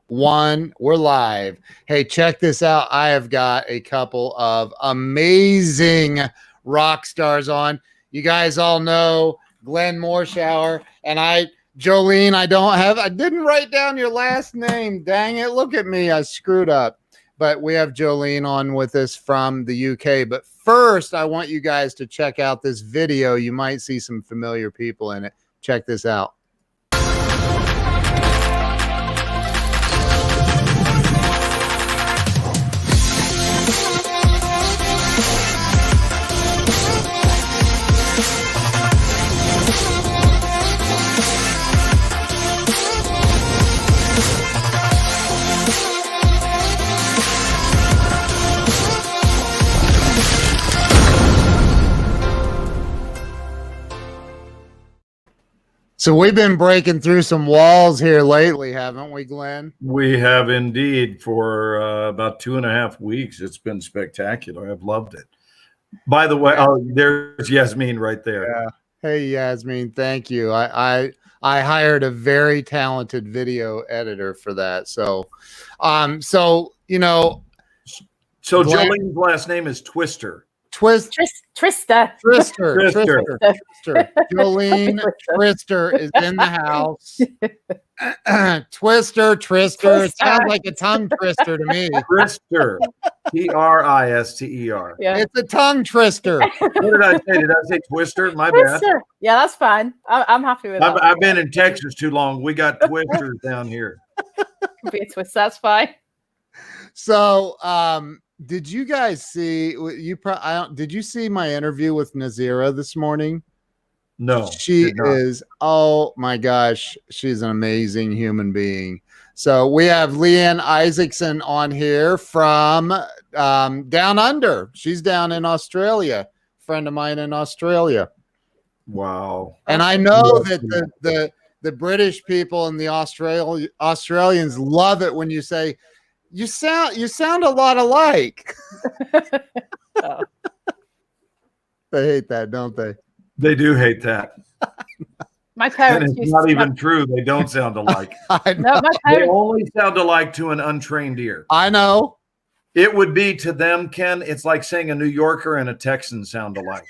1. We're live. Hey, check this out. I have got a couple of amazing rock stars on. You guys all know Glenn Morshower and Jolene. I didn't write down your last name. Dang it. Look at me. I screwed up. But we have Jolene on with us from the UK. But first, I want you guys to check out this video. You might see some familiar people in it. Check this out. So we've been breaking through some walls here lately, haven't we, Glenn? We have indeed for about 2.5 weeks. It's been spectacular. I've loved it. By the way, oh, there's Yasmin right there. Yeah. Hey, Yasmin, thank you. I hired a very talented video editor for that. So, you know. So Jolene's last name is Twister. Trister. Jolene Trister is in the house. Trister. It sounds like a tongue twister to me. Trister. Trister. Yeah. It's a tongue twister. What did I say? Did I say Twister? My bad. Yeah, that's fine. I'm happy with that. I've been in Texas too long. We got Twisters down here. Be a twist. That's fine. So, did you guys see did you see my interview with Nazira this morning? No. She is, oh my gosh, she's an amazing human being. So we have Leanne Isaacson on here from down under. She's down in Australia, friend of mine in Australia. Wow. And I know that the British people and the Australians love it when you say, You sound a lot alike. Oh. They hate that, don't they? They do hate that. My parents. And it's not even true. They don't sound alike. No, they only sound alike to an untrained ear. I know. It would be to them, Ken. It's like saying a New Yorker and a Texan sound alike.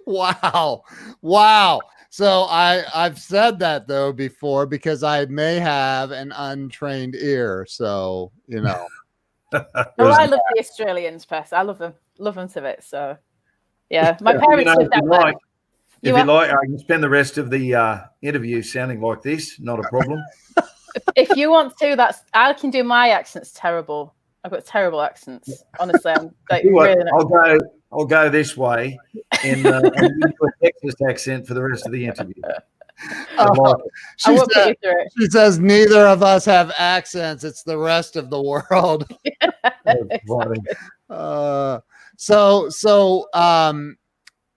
Wow. So I've said that though before because I may have an untrained ear. So, you know. Oh, I love the Australians, Pess. I love them to bits. So, yeah, my parents did that. If you like, I can spend the rest of the interview sounding like this. Not a problem. If you want to, I can do my accents terrible. I've got terrible accents. Honestly, I'm like really. I'll go this way and do a Texas accent for the rest of the interview. She says neither of us have accents. It's the rest of the world.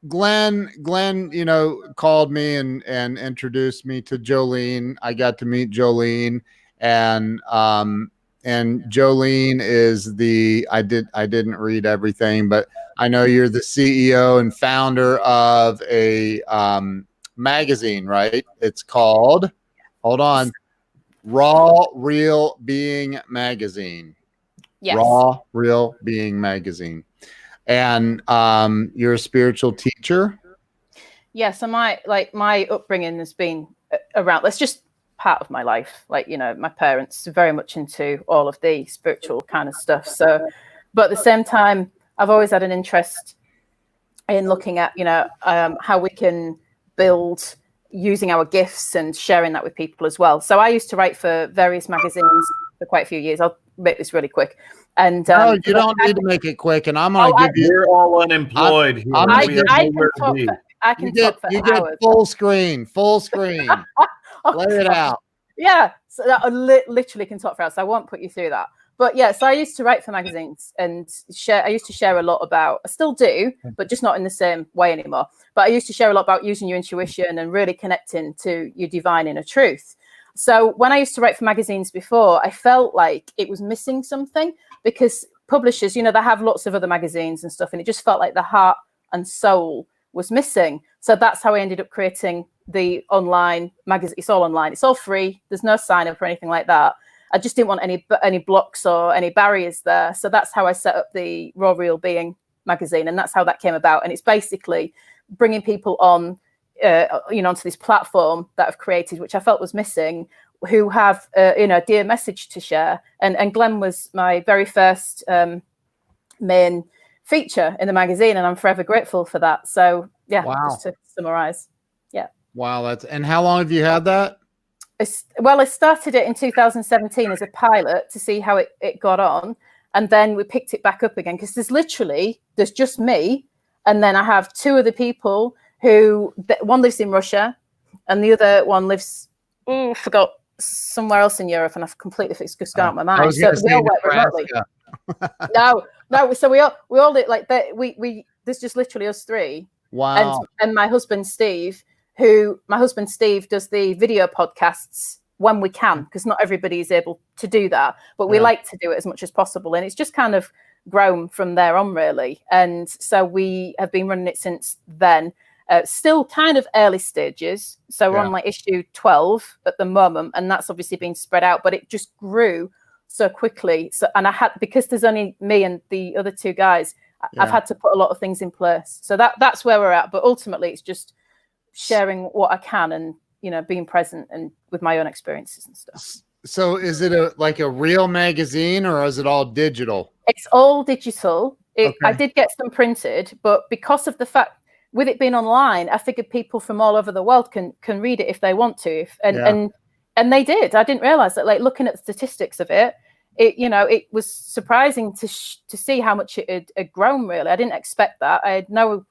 Glenn, you know, called me and introduced me to Jolene. I got to meet Jolene, and Jolene is I didn't read everything, but I know you're the CEO and founder of a magazine, right? It's called, hold on, Raw Real Being Magazine. Yes. Raw Real Being Magazine. And you're a spiritual teacher? Yeah, so my upbringing has been around, that's just part of my life. Like, you know, my parents are very much into all of the spiritual kind of stuff. So, but at the same time, I've always had an interest in looking at, you know, how we can build using our gifts and sharing that with people as well. So I used to write for various magazines for quite a few years. I'll make this really quick. And no, you don't need to make it quick. And I'm going to give you. We're all unemployed here. I can talk for you hours. Get full screen. Lay it out. Yeah, so I literally can talk for hours. So I won't put you through that. But yeah, so I used to write for magazines and share. I used to share a lot about, I still do, but just not in the same way anymore. But I used to share a lot about using your intuition and really connecting to your divine inner truth. So when I used to write for magazines before, I felt like it was missing something because publishers, you know, they have lots of other magazines and stuff, and it just felt like the heart and soul was missing. So that's how I ended up creating the online magazine. It's all online. It's all free. There's no sign up or anything like that. I just didn't want any blocks or any barriers there. So that's how I set up the Raw Real Being magazine, and that's how that came about. And it's basically bringing people on, onto this platform that I've created, which I felt was missing, who have a dear message to share. And Glenn was my very first main feature in the magazine, and I'm forever grateful for that. So yeah, just to summarize. Yeah. Wow, and how long have you had that? I started it in 2017 as a pilot to see how it got on. And then we picked it back up again because there's just me. And then I have two other people who, one lives in Russia and the other one lives, forgot, somewhere else in Europe. And I've completely fixed just gone out my mind. So we all work remotely. No. So we all like that. There's just literally us three. Wow. And my husband, Steve, does the video podcasts when we can, because not everybody is able to do that, but we like to do it as much as possible. And it's just kind of grown from there on, really. And so we have been running it since then, still kind of early stages. So we're on like issue 12 at the moment, and that's obviously been spread out, but it just grew so quickly. So, and because there's only me and the other two guys, I've had to put a lot of ththings in place. So that's where we're at. But ultimately it's just sharing what I can and, being present and with my own experiences and stuff. So is it like a real magazine, or is it all digital? It's all digital. I did get some printed, but because of the fact with it being online, I figured people from all over the world can read it if they want to. And they did. I didn't realize that, like, looking at the statistics of it, it was surprising to see how much it had grown, really. I didn't expect that. I had no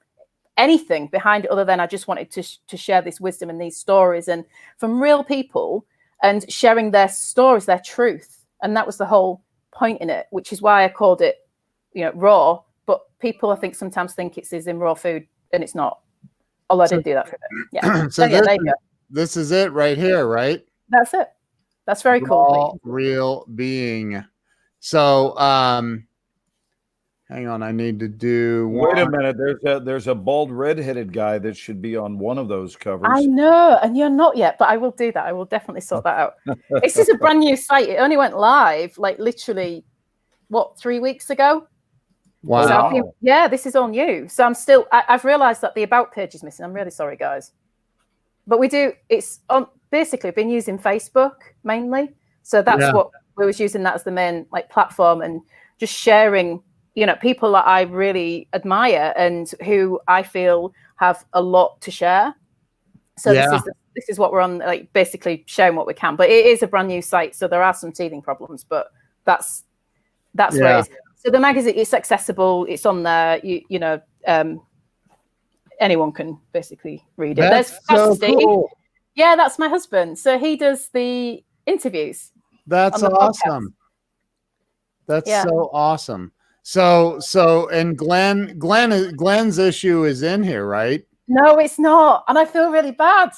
anything behind it other than I just wanted to share this wisdom and these stories and from real people and sharing their stories, their truth. And that was the whole point in it, which is why I called it, raw. But people, I think, sometimes think it's in raw food, and it's not. Although I did do that for them. Yeah. So there you go. This is it right here, right? That's it. That's very cool. Real Being. So, hang on, I need to do one. Wait a minute. There's a bald redheaded guy that should be on one of those covers. I know, and you're not yet, but I will do that. I will definitely sort that out. This is a brand new site. It only went live like literally 3 weeks ago. Wow. So this is all new. So I've realized that the about page is missing. I'm really sorry, guys. But it's on basically been using Facebook mainly. So that's what we was using that as the main platform, and just sharing, people that I really admire and who I feel have a lot to share. So this is what we're on, basically sharing what we can. But it is a brand new site, so there are some teething problems, but that's where it is. So the magazine, it's accessible. It's on there. Anyone can basically read it. That's so cool. Yeah, that's my husband. So he does the interviews. That's awesome. That's so awesome. So and Glenn's issue is in here, right? No, it's not. And I feel really bad.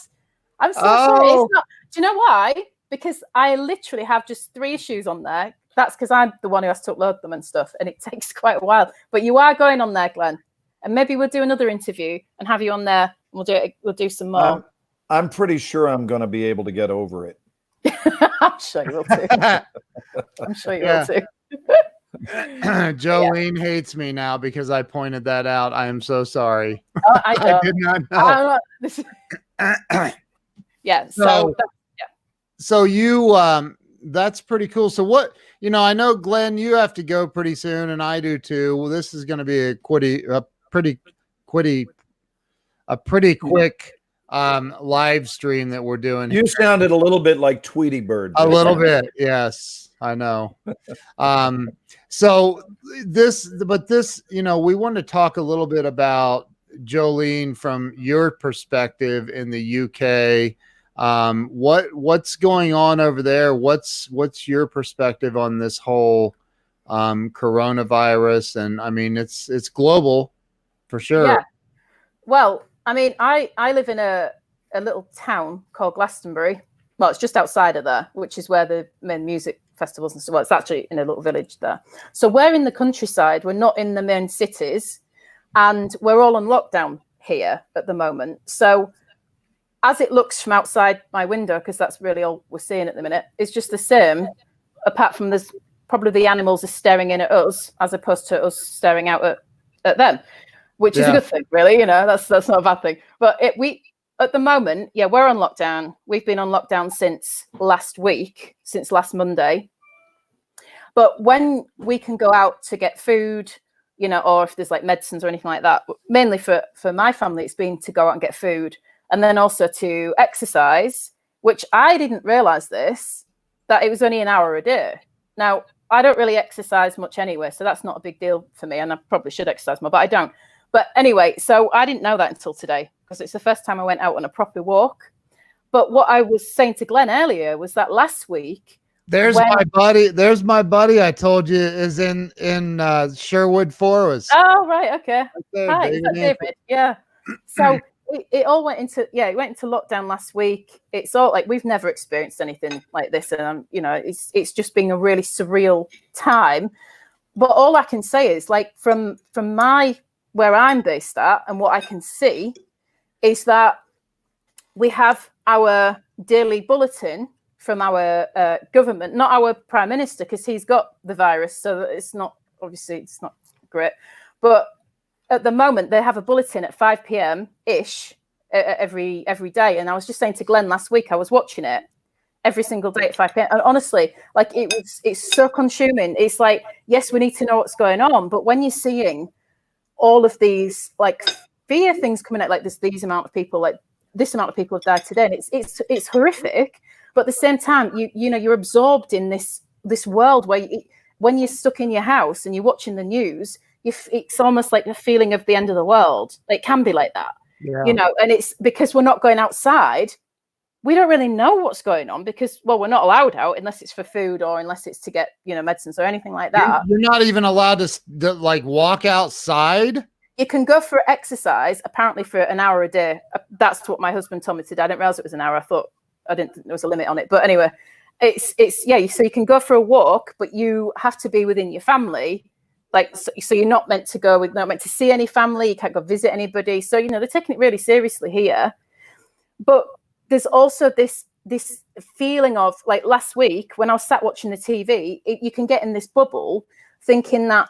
I'm so sorry. It's not. Do you know why? Because I literally have just 3 issues on there. That's because I'm the one who has to upload them and stuff, and it takes quite a while. But you are going on there, Glenn, and maybe we'll do another interview and have you on there. And we'll do some more. I'm pretty sure I'm going to be able to get over it. I'm sure you will too. I'm sure you will too. Jolene hates me now because I pointed that out. I am so sorry. Oh, I did not know. So you that's pretty cool. So what, I know, Glenn, you have to go pretty soon, and I do too. Well, this is going to be a pretty quick live stream that we're doing. You sounded a little bit like Tweety Bird. A little bit, yes, I know. So this, we want to talk a little bit about Jolene from your perspective in the UK. What's going on over there? What's your perspective on this whole coronavirus? And I mean, it's global for sure. Yeah. Well, I mean, I live in a little town called Glastonbury. Well, it's just outside of there, which is where the main music festivals and stuff. Well, it's actually in a little village there. So we're in the countryside. We're not in the main cities, and we're all on lockdown here at the moment. So as it looks from outside my window, because that's really all we're seeing at the minute, it's just the same, apart from there's probably the animals are staring in at us as opposed to us staring out at them, which is a good thing, really. You know, that's not a bad thing. But we at the moment, we're on lockdown. We've been on lockdown since last week, since last Monday. But when we can go out to get food, you know, or if there's like medicines or anything like that, mainly for my family, it's been to go out and get food, and then also to exercise, which I didn't realize that it was only an hour a day. Now, I don't really exercise much anyway, so that's not a big deal for me, and I probably should exercise more, but I don't. But anyway, so I didn't know that until today, because it's the first time I went out on a proper walk. But what I was saying to Glenn earlier was that last week, There's my buddy I told you is in Sherwood Forest. Oh, right, okay. There, Hi, is that David? Yeah. So it all went into lockdown last week. It's all like we've never experienced anything like this, and you know, it's just been a really surreal time. But all I can say is, like, from where I'm based at and what I can see is that we have our daily bulletin from our government, not our prime minister, because he's got the virus, so it's not great. But at the moment, they have a bulletin at 5 p.m. ish every day. And I was just saying to Glenn last week, I was watching it every single day at 5 p.m. And honestly, like it's so consuming. It's like, yes, we need to know what's going on, but when you're seeing all of these like fear things coming out, like this amount of people have died today, and it's horrific. But at the same time, you know, you're absorbed in this world where when you're stuck in your house and you're watching the news, it's almost like the feeling of the end of the world. It can be like that, you know, and it's because we're not going outside. We don't really know what's going on because, well, we're not allowed out unless it's for food or unless it's to get, you know, medicines or anything like that. You're not even allowed to like walk outside. You can go for exercise, apparently, for an hour a day. That's what my husband told me today. I didn't realize it was an hour. I didn't think there was a limit on it. But anyway, it's so you can go for a walk, but you have to be within your family. Like, so you're not meant to see any family. You can't go visit anybody. So, you know, they're taking it really seriously here. But there's also this feeling of, like, last week when I was sat watching the TV, you can get in this bubble thinking that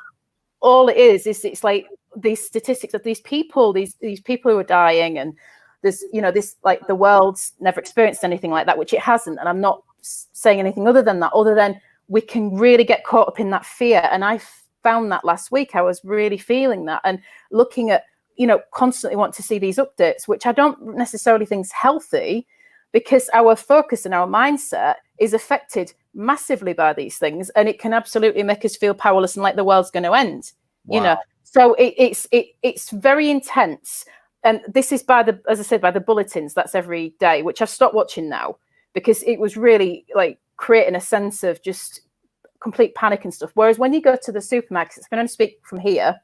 all it is it's like these statistics of these people who are dying, and there's, you know, this, like, the world's never experienced anything like that, which it hasn't. And I'm not saying anything other than we can really get caught up in that fear. And I found that last week, I was really feeling that, and looking at, you know, constantly want to see these updates, which I don't necessarily think is healthy, because our focus and our mindset is affected massively by these things, and it can absolutely make us feel powerless and like the world's going to end. Wow. You know, so it's very intense. And this is as I said, by the bulletins. That's every day, which I've stopped watching now because it was really like creating a sense of just complete panic and stuff. Whereas when you go to the supermarkets, I can only speak from here,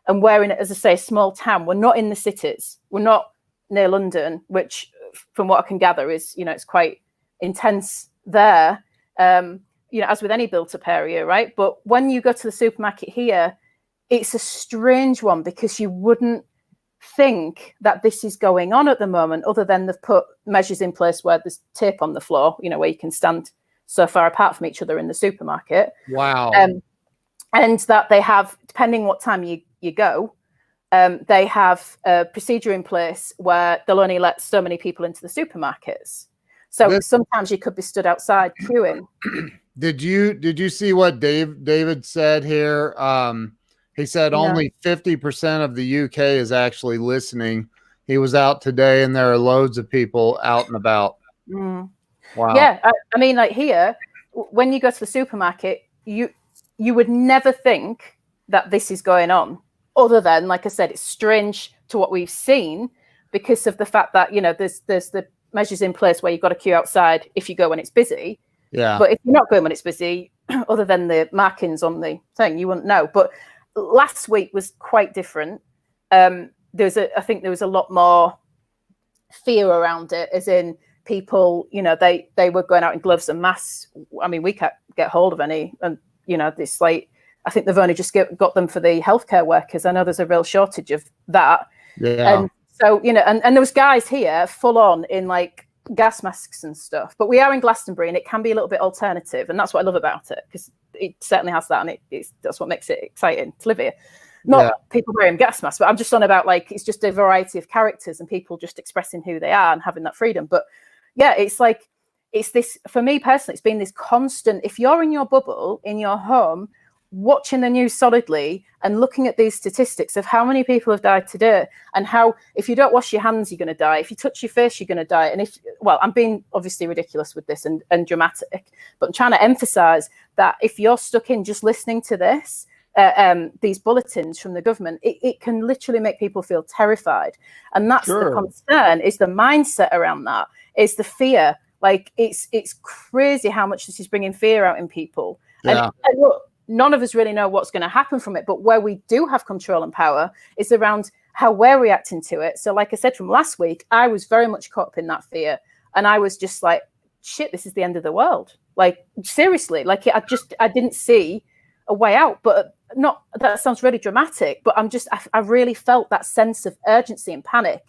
and we're in, as I say, a small town. We're not in the cities. We're not near London, which, from what I can gather, is, you know, it's quite intense there. You know, as with any built-up area, right? But when you go to the supermarket here, it's a strange one, because you wouldn't think that this is going on at the moment, other than they've put measures in place where there's tape on the floor, you know, where you can stand so far apart from each other in the supermarket. Wow. And that they have, depending what time you go, they have a procedure in place where they'll only let so many people into the supermarkets. So sometimes you could be stood outside queuing. Did you see what David said here? He said only 50% of the UK is actually listening. He was out today, and there are loads of people out and about. Mm. Wow. Yeah, I mean, like here, when you go to the supermarket, you would never think that this is going on, other than, like I said, it's strange to what we've seen because of the fact that, you know, there's the measures in place where you've got to queue outside if you go when it's busy. Yeah. But if you're not going when it's busy, other than the markings on the thing, you wouldn't know. But last week was quite different. I think there was a lot more fear around it, as in people, you know, they were going out in gloves and masks. I mean, we can't get hold of any, and, you know, this, like, I think they've only just got them for the healthcare workers. I know there's a real shortage of that. Yeah. And So, you know, and there was guys here full on in like gas masks and stuff, but we are in Glastonbury and it can be a little bit alternative. And that's what I love about it, because it certainly has that. And that's what makes it exciting to live here. Not people wearing gas masks, but I'm just on about like, it's just a variety of characters and people just expressing who they are and having that freedom. But yeah, it's like, it's this, for me personally, it's been this constant, if you're in your bubble, in your home, watching the news solidly and looking at these statistics of how many people have died today, and how if you don't wash your hands, you're going to die. If you touch your face, you're going to die. And I'm being obviously ridiculous with this and dramatic, but I'm trying to emphasize that if you're stuck in just listening to this, these bulletins from the government, it can literally make people feel terrified. And that's the concern, is the mindset around that, is the fear. Like it's crazy how much this is bringing fear out in people. And look, none of us really know what's going to happen from it, but where we do have control and power is around how we're reacting to it. So like I said, from last week, I was very much caught up in that fear, and I was just like, shit, this is the end of the world. Like seriously, like I didn't see a way out. But not, that sounds really dramatic, but I really felt that sense of urgency and panic.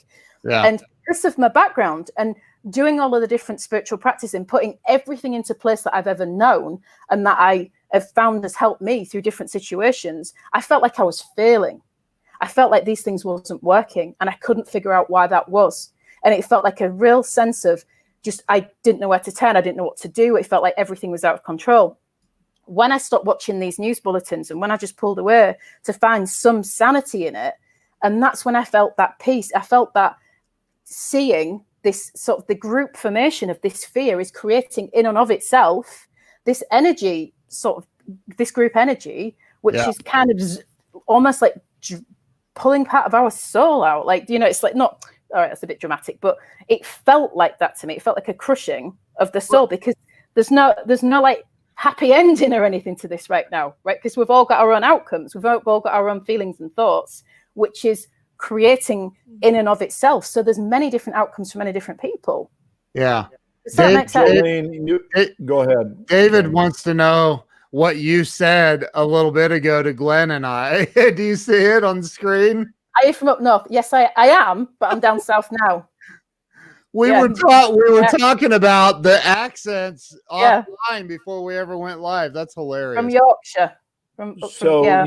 And because of my background and doing all of the different spiritual practice and putting everything into place that I've ever known and that I have found has helped me through different situations, I felt like I was failing. I felt like these things wasn't working, and I couldn't figure out why that was. And it felt like a real sense of just, I didn't know where to turn. I didn't know what to do. It felt like everything was out of control. When I stopped watching these news bulletins and when I just pulled away to find some sanity in it, and that's when I felt that peace. I felt that seeing this sort of the group formation of this fear is creating in and of itself this energy, sort of this group energy, which is kind of almost like pulling part of our soul out. Like, you know, it's like not, all right, that's a bit dramatic, but it felt like that to me. It felt like a crushing of the soul, because there's no like happy ending or anything to this right now, right? Because we've all got our own outcomes. We've all got our own feelings and thoughts, which is creating in and of itself. So there's many different outcomes for many different people. Yeah. Does that make sense? Jolene, go ahead. David wants to know what you said a little bit ago to Glenn and I. Do you see it on the screen? Are you from up north? Yes, I am, but I'm down south now. We were talking about the accents offline before we ever went live. That's hilarious. From Yorkshire.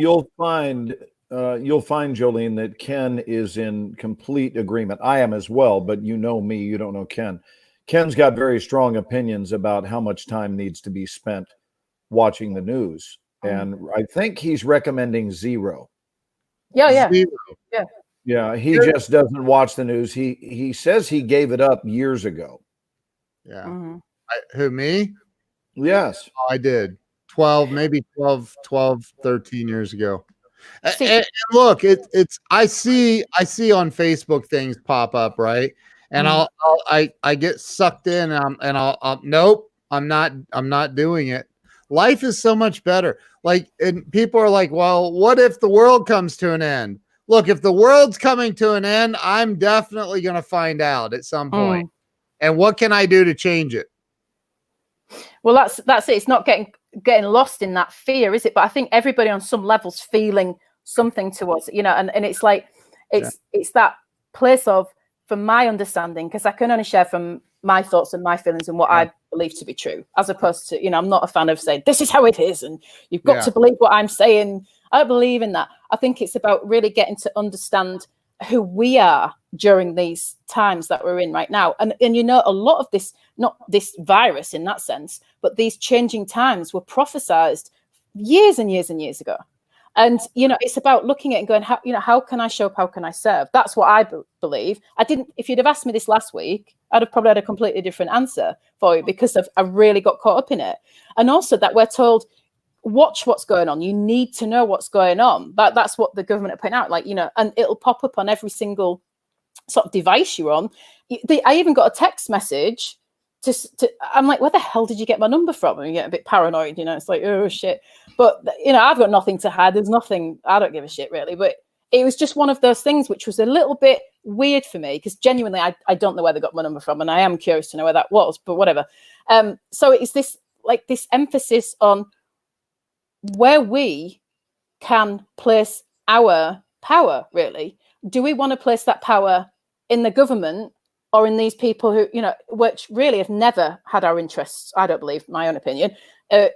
You'll find Jolene that Ken is in complete agreement. I am as well, but you know me, you don't know Ken. Ken's got very strong opinions about how much time needs to be spent watching the news. And I think he's recommending 0. Yeah. 0. Yeah, he just doesn't watch the news. He says he gave it up years ago. Yeah. Who, me? Yes. Oh, I did. 12, 13 years ago. And look, it's I see on Facebook things pop up, right? And I get sucked in, and I'll nope, I'm not doing it. Life is so much better. Like, and people are like, well, what if the world comes to an end? Look, if the world's coming to an end, I'm definitely going to find out at some point. And what can I do to change it? Well, that's it. It's not getting lost in that fear, is it? But I think everybody on some levels feeling something towards it, you know, and it's like, it's that place of, from my understanding, because I can only share from my thoughts and my feelings and what I believe to be true, as opposed to, you know, I'm not a fan of saying, this is how it is, and you've got to believe what I'm saying. I don't believe in that. I think it's about really getting to understand who we are during these times that we're in right now. And you know, a lot of this, not this virus in that sense, but these changing times were prophesized years and years and years ago. And, you know, it's about looking at it and going, how can I show up? How can I serve? That's what I believe. If you'd have asked me this last week, I'd have probably had a completely different answer for you, because I really got caught up in it. And also that we're told, watch what's going on. You need to know what's going on. That's what the government are putting out, like, you know, and it'll pop up on every single sort of device you're on. I even got a text message I'm like, where the hell did you get my number from? And you get a bit paranoid, you know, it's like, oh shit. But, you know, I've got nothing to hide. There's nothing, I don't give a shit really. But it was just one of those things which was a little bit weird for me, because genuinely I don't know where they got my number from, and I am curious to know where that was, but whatever. So it's this emphasis on where we can place our power, really. Do we want to place that power in the government or in these people who, which really have never had our interests, I don't believe, my own opinion, at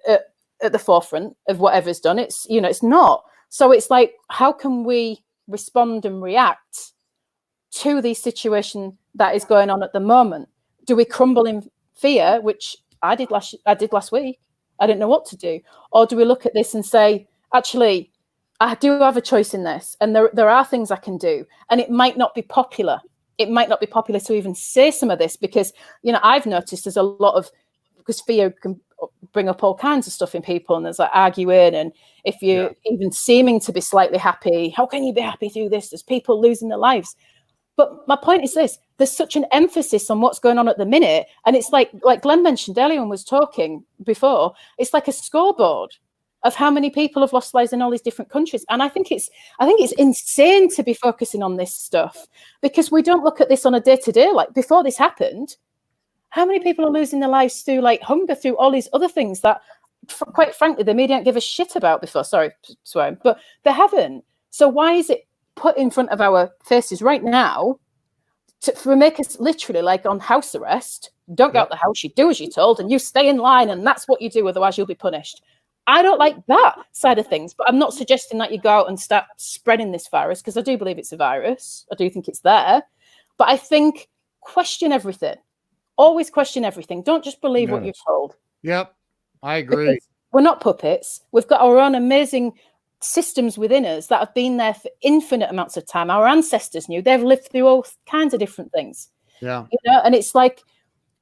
the forefront of whatever's done. It's, it's not. So it's like, how can we respond and react to the situation that is going on at the moment? Do we crumble in fear, which I did last week? I didn't know what to do. Or do we look at this and say, actually, I do have a choice in this, and there are things I can do, and it might not be popular. It might not be popular to even say some of this because, I've noticed there's a lot of, because fear can bring up all kinds of stuff in people, and there's like arguing, and if you're even seeming to be slightly happy, how can you be happy through this? There's people losing their lives. But my point is this, there's such an emphasis on what's going on at the minute. And it's like Glenn mentioned earlier and was talking before, it's like a scoreboard of how many people have lost lives in all these different countries. And I think it's insane to be focusing on this stuff because we don't look at this on a day-to-day. Like before this happened, how many people are losing their lives through like hunger, through all these other things that, quite frankly, the media don't give a shit about before. Sorry, swearing, but they haven't. So why is it put in front of our faces right now to make us literally like on house arrest? Don't go out the house, you do as you're told, and you stay in line, and that's what you do, otherwise you'll be punished. I don't like that side of things, but I'm not suggesting that you go out and start spreading this virus, because I do believe it's a virus. I do think it's there. But I think question everything. Always question everything. Don't just believe what you're told. Yep, I agree. Because we're not puppets. We've got our own amazing systems within us that have been there for infinite amounts of time. Our ancestors knew. They've lived through all kinds of different things. Yeah. And it's like,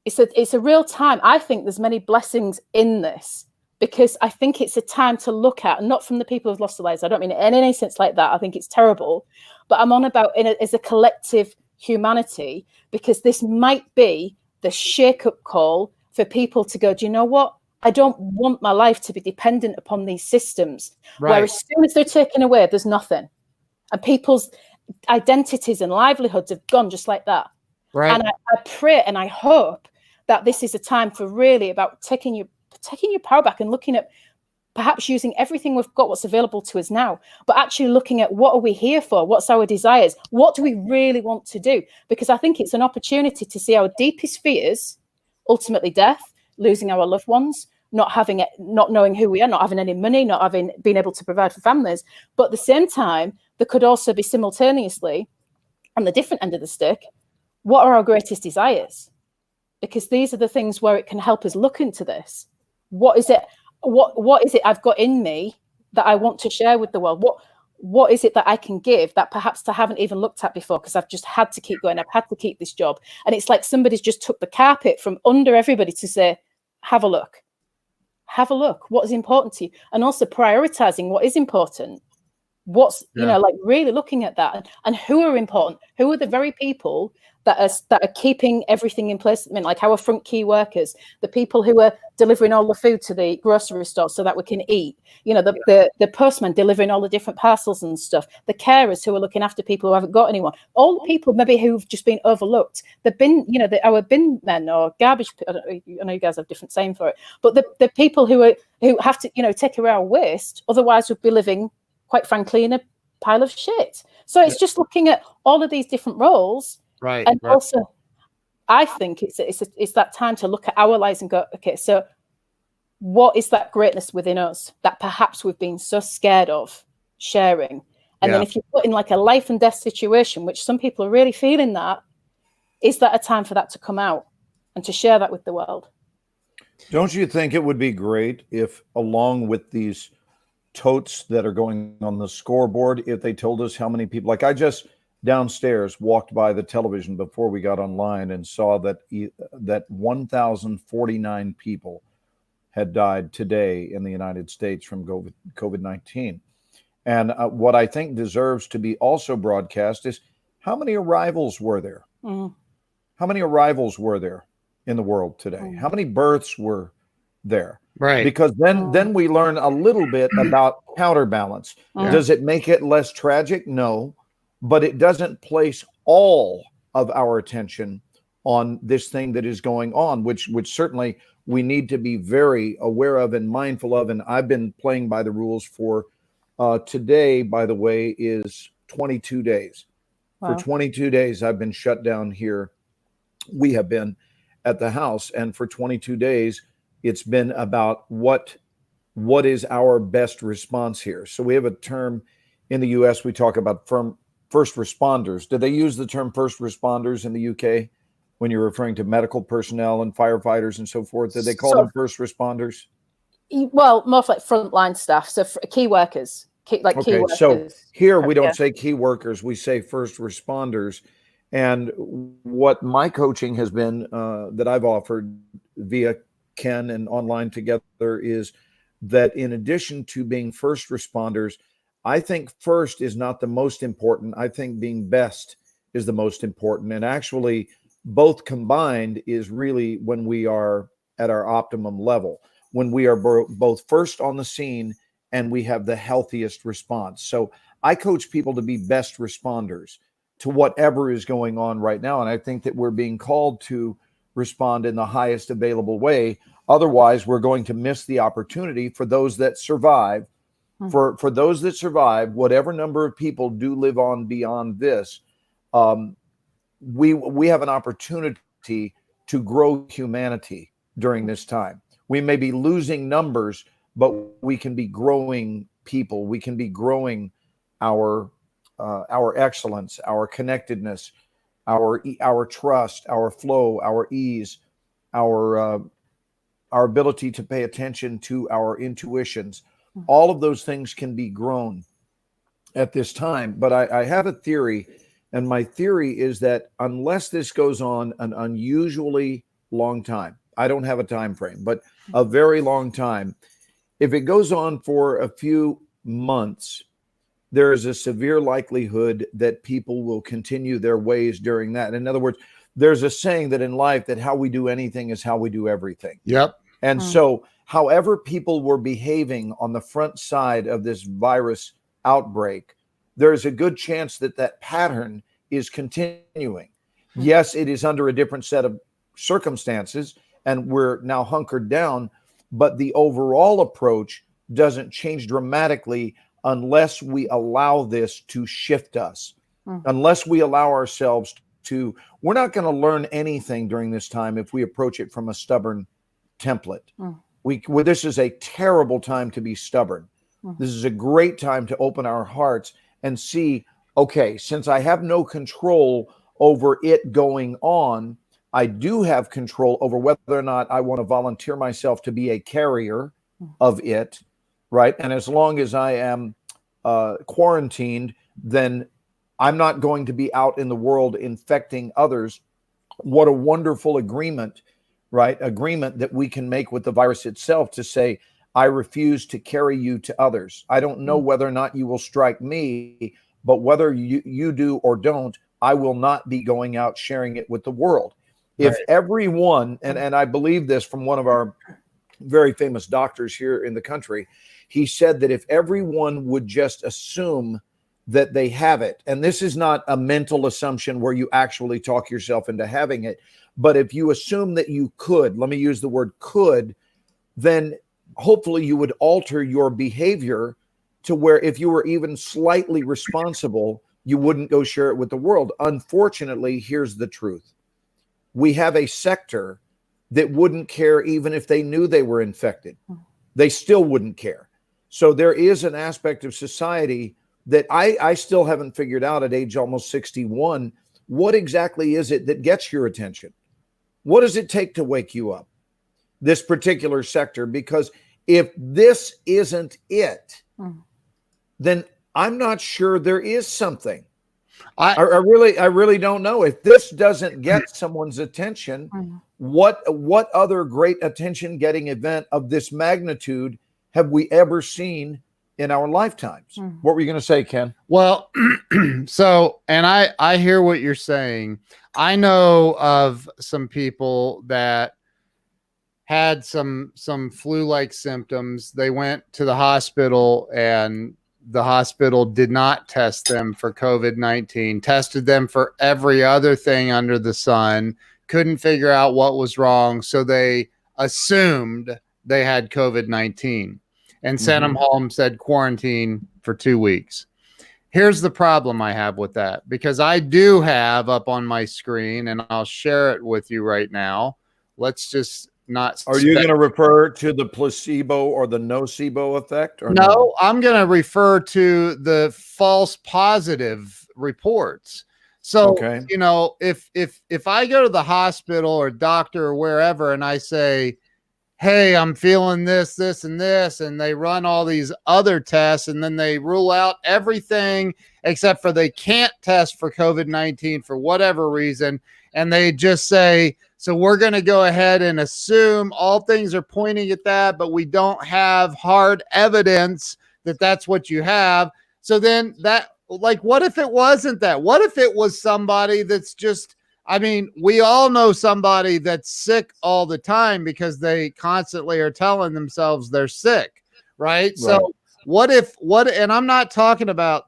it's a real time. I think there's many blessings in this, because I think it's a time to look at, and not from the people who've lost their lives. I don't mean it in any sense like that. I think it's terrible. But I'm on about as a collective humanity, because this might be the shake-up call for people to go, do you know what? I don't want my life to be dependent upon these systems. Right. Where as soon as they're taken away, there's nothing. And people's identities and livelihoods have gone just like that. Right. And I pray and I hope that this is a time for really about taking your power back and looking at perhaps using everything we've got, what's available to us now, but actually looking at what are we here for? What's our desires? What do we really want to do? Because I think it's an opportunity to see our deepest fears, ultimately death, losing our loved ones, not knowing who we are, not having any money, not being able to provide for families. But at the same time, there could also be simultaneously, on the different end of the stick, what are our greatest desires? Because these are the things where it can help us look into this. What is it? What is it I've got in me that I want to share with the world? What is it that I can give that perhaps I haven't even looked at before, because I've just had to keep going. I've had to keep this job. And it's like somebody's just took the carpet from under everybody to say, have a look. Have a look. What is important to you? And also prioritizing what is important. What's, like really looking at that, and who are important? Who are the very people that are keeping everything in place? I mean, like our front key workers, the people who are delivering all the food to the grocery store so that we can eat, the postman delivering all the different parcels and stuff, the carers who are looking after people who haven't got anyone, all the people maybe who've just been overlooked, the bin, our bin men or garbage, I know you guys have different saying for it, but the people who have to, take away our waste, otherwise we'd be living, quite frankly, in a pile of shit. So it's just looking at all of these different roles. Right. And also, I think it's that time to look at our lives and go, okay, so what is that greatness within us that perhaps we've been so scared of sharing? And then if you put in like a life and death situation, which some people are really feeling that, is that a time for that to come out and to share that with the world? Don't you think it would be great if, along with these totes that are going on the scoreboard, if they told us how many people, like I just downstairs walked by the television before we got online and saw that 1,049 people had died today in the United States from COVID-19. And what I think deserves to be also broadcast is how many arrivals were there? Mm. How many arrivals were there in the world today? Mm. How many births were there? Right. Because then we learn a little bit about counterbalance. Yeah. Does it make it less tragic? No, but it doesn't place all of our attention on this thing that is going on, which certainly we need to be very aware of and mindful of. And I've been playing by the rules for today, by the way, is 22 days. Wow. For 22 days, I've been shut down here. We have been at the house, and for 22 days, it's been about what is our best response here. So we have a term in the U.S. We talk about first responders. Do they use the term first responders in the U.K. when you're referring to medical personnel and firefighters and so forth? Do they call them first responders? Well, more like frontline staff, so key workers. Key workers. So here we don't say key workers, we say first responders. And what my coaching has been that I've offered via Ken and online together is that in addition to being first responders, I think first is not the most important. I think being best is the most important. And actually, both combined is really when we are at our optimum level, when we are both first on the scene and we have the healthiest response. So I coach people to be best responders to whatever is going on right now. And I think that we're being called to respond in the highest available way. Otherwise, we're going to miss the opportunity for those that survive. For those that survive, whatever number of people do live on beyond this, we have an opportunity to grow humanity during this time. We may be losing numbers, but we can be growing people. We can be growing our excellence, our connectedness, our trust, our flow, our ease, our ability to pay attention to our intuitions. All of those things can be grown at this time. But I have a theory, and my theory is that unless this goes on an unusually long time, I don't have a time frame, but a very long time, if it goes on for a few months, there is a severe likelihood that people will continue their ways during that. In other words, there's a saying that in life that how we do anything is how we do everything. Yep. And so however people were behaving on the front side of this virus outbreak, there's a good chance that that pattern is continuing. Yes, it is under a different set of circumstances, and we're now hunkered down, but the overall approach doesn't change dramatically unless we allow this to shift us, unless we allow ourselves to. We're not going to learn anything during this time if we approach it from a stubborn template. This is a terrible time to be stubborn. This is a great time to open our hearts and see, okay, since I have no control over it going on, I do have control over whether or not I want to volunteer myself to be a carrier of it, right? And as long as I am quarantined, then I'm not going to be out in the world infecting others. What a wonderful agreement, right? Agreement that we can make with the virus itself to say, I refuse to carry you to others. I don't know whether or not you will strike me, but whether you do or don't, I will not be going out sharing it with the world. If everyone, and I believe this from one of our very famous doctors here in the country, he said that if everyone would just assume that they have it, and this is not a mental assumption where you actually talk yourself into having it, but if you assume that you could, let me use the word could, then hopefully you would alter your behavior to where if you were even slightly responsible, you wouldn't go share it with the world. Unfortunately, here's the truth. We have a sector that wouldn't care even if they knew they were infected. They still wouldn't care. So there is an aspect of society that I still haven't figured out at age almost 61. What exactly is it that gets your attention? What does it take to wake you up? This particular sector, because if this isn't it, then I'm not sure there is something. I really don't know. If this doesn't get someone's attention, what other great attention getting event of this magnitude have we ever seen in our lifetimes? What were you going to say, Ken? Well, so, and I hear what you're saying. I know of some people that had some flu-like symptoms. They went to the hospital and the hospital did not test them for COVID-19, tested them for every other thing under the sun, couldn't figure out what was wrong. So they assumed they had COVID-19 and sent them home, said quarantine for 2 weeks. Here's the problem I have with that, because I do have up on my screen, and I'll share it with you right now. Let's just not. Are you going to refer to the placebo or the nocebo effect? Or no, I'm going to refer to the false positive reports. So, you know, if I go to the hospital or doctor or wherever and I say, hey, I'm feeling this, this, and this, and they run all these other tests, and then they rule out everything except for they can't test for COVID-19 for whatever reason, and they just say, so we're going to go ahead and assume all things are pointing at that, but we don't have hard evidence that that's what you have. So then that, like, what if it wasn't that? What if it was somebody that's just, I mean, we all know somebody that's sick all the time because they constantly are telling themselves they're sick, right? So and I'm not talking about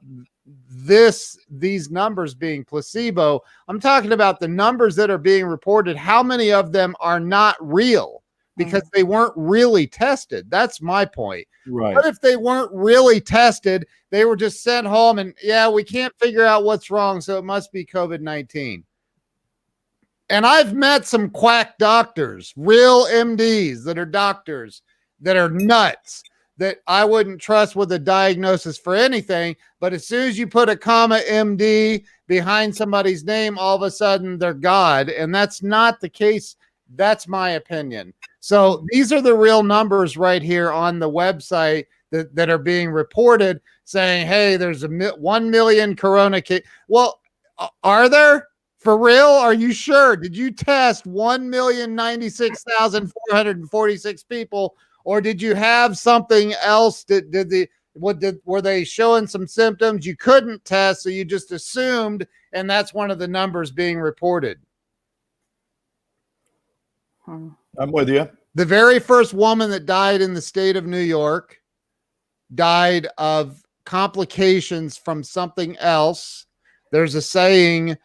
these numbers being placebo. I'm talking about the numbers that are being reported. How many of them are not real because they weren't really tested? That's my point. Right. What if they weren't really tested? They were just sent home and, yeah, we can't figure out what's wrong, so it must be COVID-19. And I've met some quack doctors, real MDs that are doctors that are nuts, that I wouldn't trust with a diagnosis for anything. But as soon as you put a comma MD behind somebody's name, all of a sudden they're God. And that's not the case. That's my opinion. So these are the real numbers right here on the website that are being reported, saying, hey, there's 1 million corona case. Well, are there? For real? Are you sure? Did you test 1,096,446 people, or did you have something else? Were they showing some symptoms you couldn't test, so you just assumed, and that's one of the numbers being reported? I'm with you. The very first woman that died in the state of New York died of complications from something else. There's a saying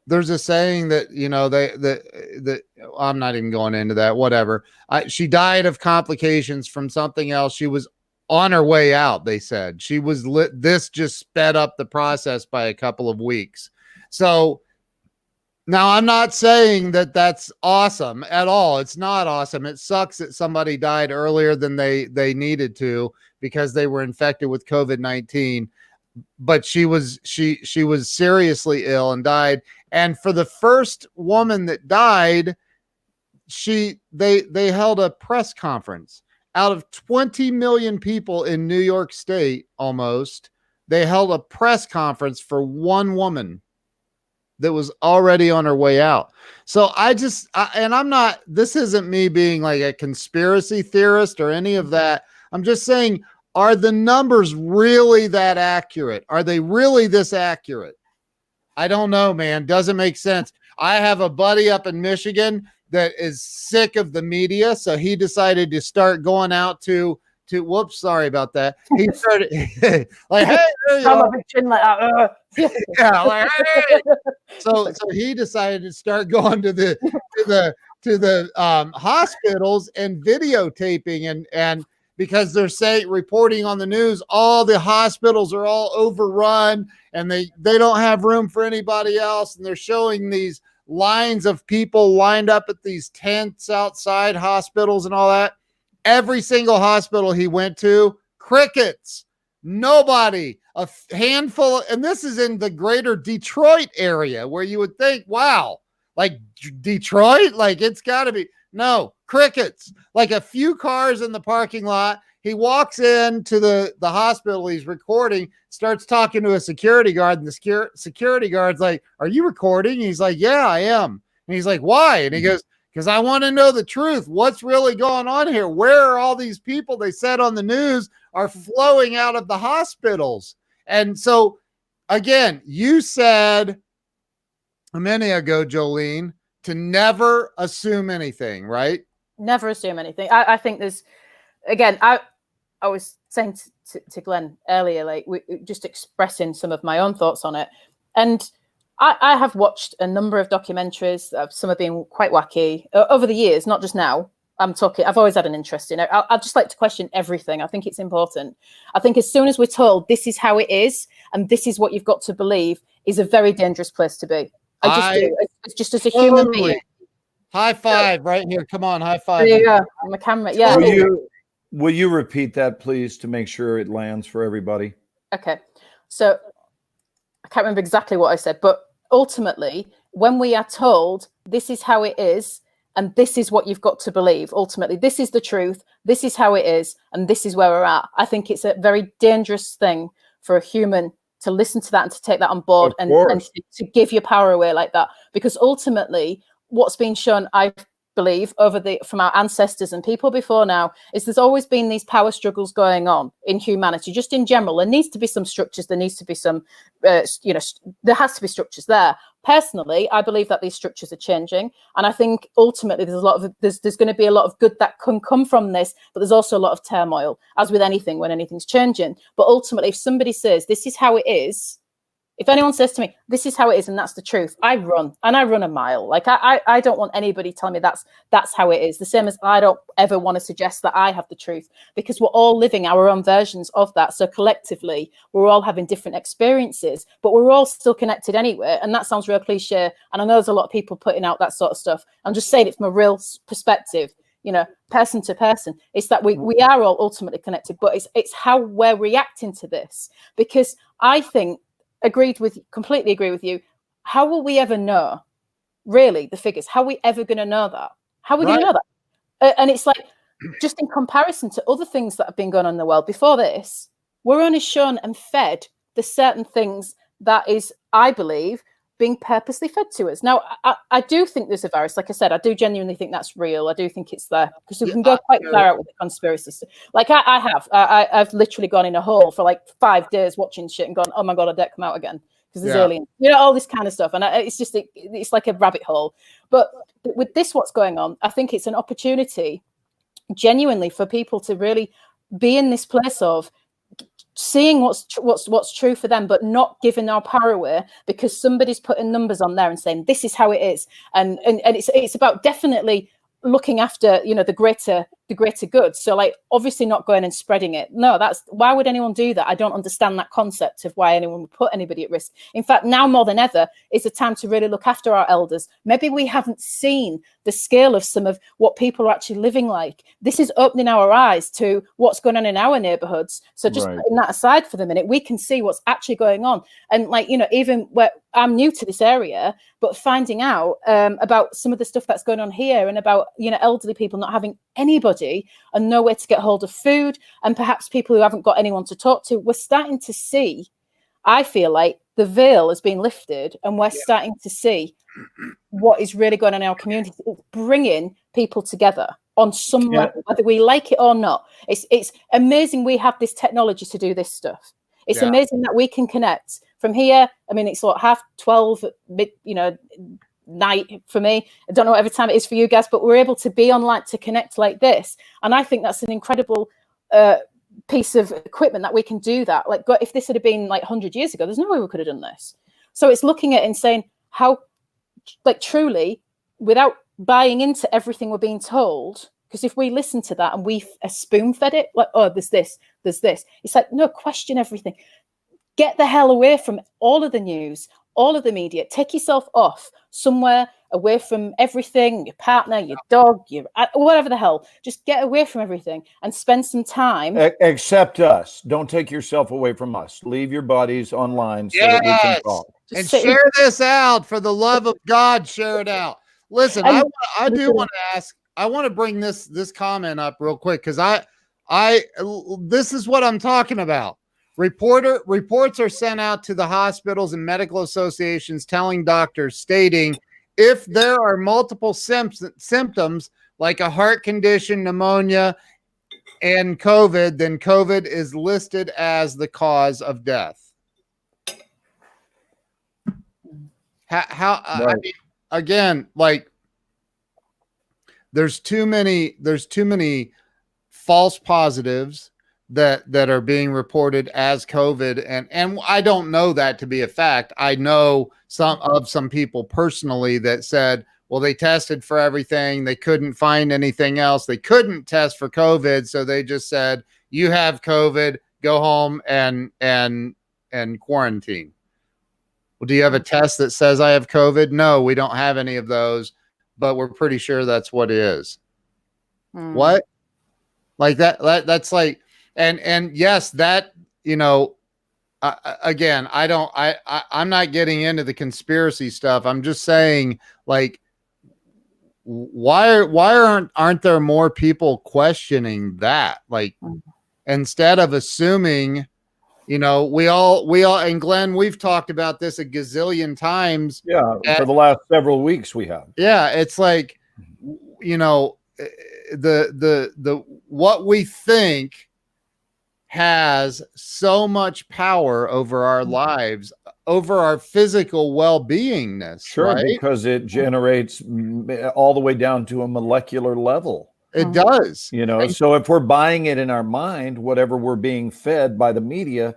that, you know, that I'm not even going into that, whatever. She died of complications from something else. She was on her way out. They said she was this just sped up the process by a couple of weeks. So now I'm not saying that that's awesome at all. It's not awesome. It sucks that somebody died earlier than they needed to because they were infected with COVID-19. But she was seriously ill and died. And for the first woman that died, they held a press conference. Out of 20 million people in New York State, almost, they held a press conference for one woman that was already on her way out. So this isn't me being like a conspiracy theorist or any of that. I'm just saying, are the numbers really that accurate? Are they really this accurate? I don't know, man. Doesn't make sense. I have a buddy up in Michigan that is sick of the media, so he decided to start going out to whoops, sorry about that. He started like, hey, there you are. Yeah, like, hey. So he decided to start going to the hospitals and videotaping and because they're reporting on the news, all the hospitals are all overrun and they don't have room for anybody else. And they're showing these lines of people lined up at these tents outside hospitals and all that. Every single hospital he went to, crickets, nobody, a handful. And this is in the greater Detroit area where you would think, wow, like Detroit, like it's got to be. No, crickets, like a few cars in the parking lot. He walks into the hospital. He's recording, starts talking to a security guard, and the security guard's like, are you recording? He's like, yeah, I am. And he's like, why? And he goes, because I want to know the truth. What's really going on here? Where are all these people they said on the news are flowing out of the hospitals? And so, again, you said a minute ago, Jolene, to never assume anything, right? Never assume anything. I think there's, again, I was saying to Glenn earlier, like we just expressing some of my own thoughts on it. And I have watched a number of documentaries. Some have been quite wacky over the years, not just now. I've always had an interest in it. I'd just like to question everything. I think it's important. I think as soon as we're told this is how it is and this is what you've got to believe, is a very dangerous place to be. I just do. It's just as a human being. High five right here. Come on, high five. There you go. On the camera. Yeah. Will you repeat that, please, to make sure it lands for everybody? Okay. So I can't remember exactly what I said, but ultimately, when we are told this is how it is, and this is what you've got to believe, ultimately, this is the truth, this is how it is, and this is where we're at. I think it's a very dangerous thing for a human to listen to that and to take that on board and to give your power away like that. Because ultimately, what's been shown, I believe, from our ancestors and people before now, is there's always been these power struggles going on in humanity, just in general. There needs to be some structures. There needs to be some, there has to be structures there. Personally, I believe that these structures are changing, and I think ultimately there's going to be a lot of good that can come from this, but there's also a lot of turmoil, as with anything when anything's changing. But ultimately, if somebody says this is how it is, if anyone says to me, this is how it is, and that's the truth, I run a mile. Like I don't want anybody telling me that's how it is. The same as I don't ever want to suggest that I have the truth, because we're all living our own versions of that. So collectively, we're all having different experiences, but we're all still connected anyway. And that sounds real cliche. And I know there's a lot of people putting out that sort of stuff. I'm just saying it from a real perspective, person to person. It's that we are all ultimately connected, but it's how we're reacting to this. Because I think, completely agree with you. How will we ever know, really, the figures? How are we ever going to know that? How are we going to know that? And it's like, just in comparison to other things that have been going on in the world before this, we're only shown and fed the certain things that is, I believe, being purposely fed to us. Now, I do think there's a virus. Like I said, I do genuinely think that's real. I do think it's there, because we can go quite far out with the conspiracy stuff. Like I've literally gone in a hole for like 5 days watching shit and gone, oh my God, I dare come out again because there's aliens, all this kind of stuff. And it's like a rabbit hole. But with this, what's going on, I think it's an opportunity genuinely for people to really be in this place of seeing what's true for them, but not giving our power away because somebody's putting numbers on there and saying this is how it is, and it's about definitely looking after the greater good. So like obviously not going and spreading it. No, that's why would anyone do that? I don't understand that concept of why anyone would put anybody at risk. In fact, now more than ever is a time to really look after our elders. Maybe we haven't seen the scale of some of what people are actually living like. This is opening our eyes to what's going on in our neighborhoods. So just putting that aside for the minute, we can see what's actually going on. And like, even where I'm new to this area, but finding out about some of the stuff that's going on here and about, elderly people not having anybody and nowhere to get hold of food, and perhaps people who haven't got anyone to talk to, we're starting to see, I feel like the veil has been lifted and we're starting to see what is really going on in our community. It's bringing people together on some level, whether we like it or not. It's amazing we have this technology to do this stuff. It's amazing that we can connect from here. I mean, it's like 12:30, night for me. I don't know what every time it is for you guys, but we're able to be online to connect like this. And I think that's an incredible piece of equipment that we can do that. Like if this had been like 100 years ago, there's no way we could have done this. So it's looking at it and saying how, like truly, without buying into everything we're being told, because if we listen to that and we spoon fed it, like, oh, there's this, it's like, no, question everything. Get the hell away from all of the news, all of the media. Take yourself off somewhere away from everything, your partner, your dog, your whatever the hell. Just get away from everything and spend some time. Except us. Don't take yourself away from us. Leave your buddies online so that we can talk. And share this out. For the love of God, share it out. Listen, I do want to ask, I want to bring this comment up real quick, because this is what I'm talking about. Reports are sent out to the hospitals and medical associations telling doctors, stating if there are multiple symptoms like a heart condition, pneumonia, and COVID, then COVID is listed as the cause of death. I mean, again, like there's too many false positives that are being reported as COVID. And I don't know that to be a fact. I know some people personally that said, Well, they tested for everything. They couldn't find anything else. They couldn't test for COVID. So they just said, you have COVID, go home and quarantine. Well, do you have a test that says I have COVID? No, we don't have any of those, but we're pretty sure that's what it is. What? Like that's like, and yes, that, you know, again, I'm not getting into the conspiracy stuff. I'm just saying, like, why aren't there more people questioning that? Like, instead of assuming, you know, we all, and Glenn, we've talked about this a gazillion times. Yeah, for the last several weeks we have. Yeah, it's like, you know, the what we think has so much power over our lives, over our physical well-beingness. Sure, right? Because it generates all the way down to a molecular level. It does. You know, so if we're buying it in our mind, whatever we're being fed by the media,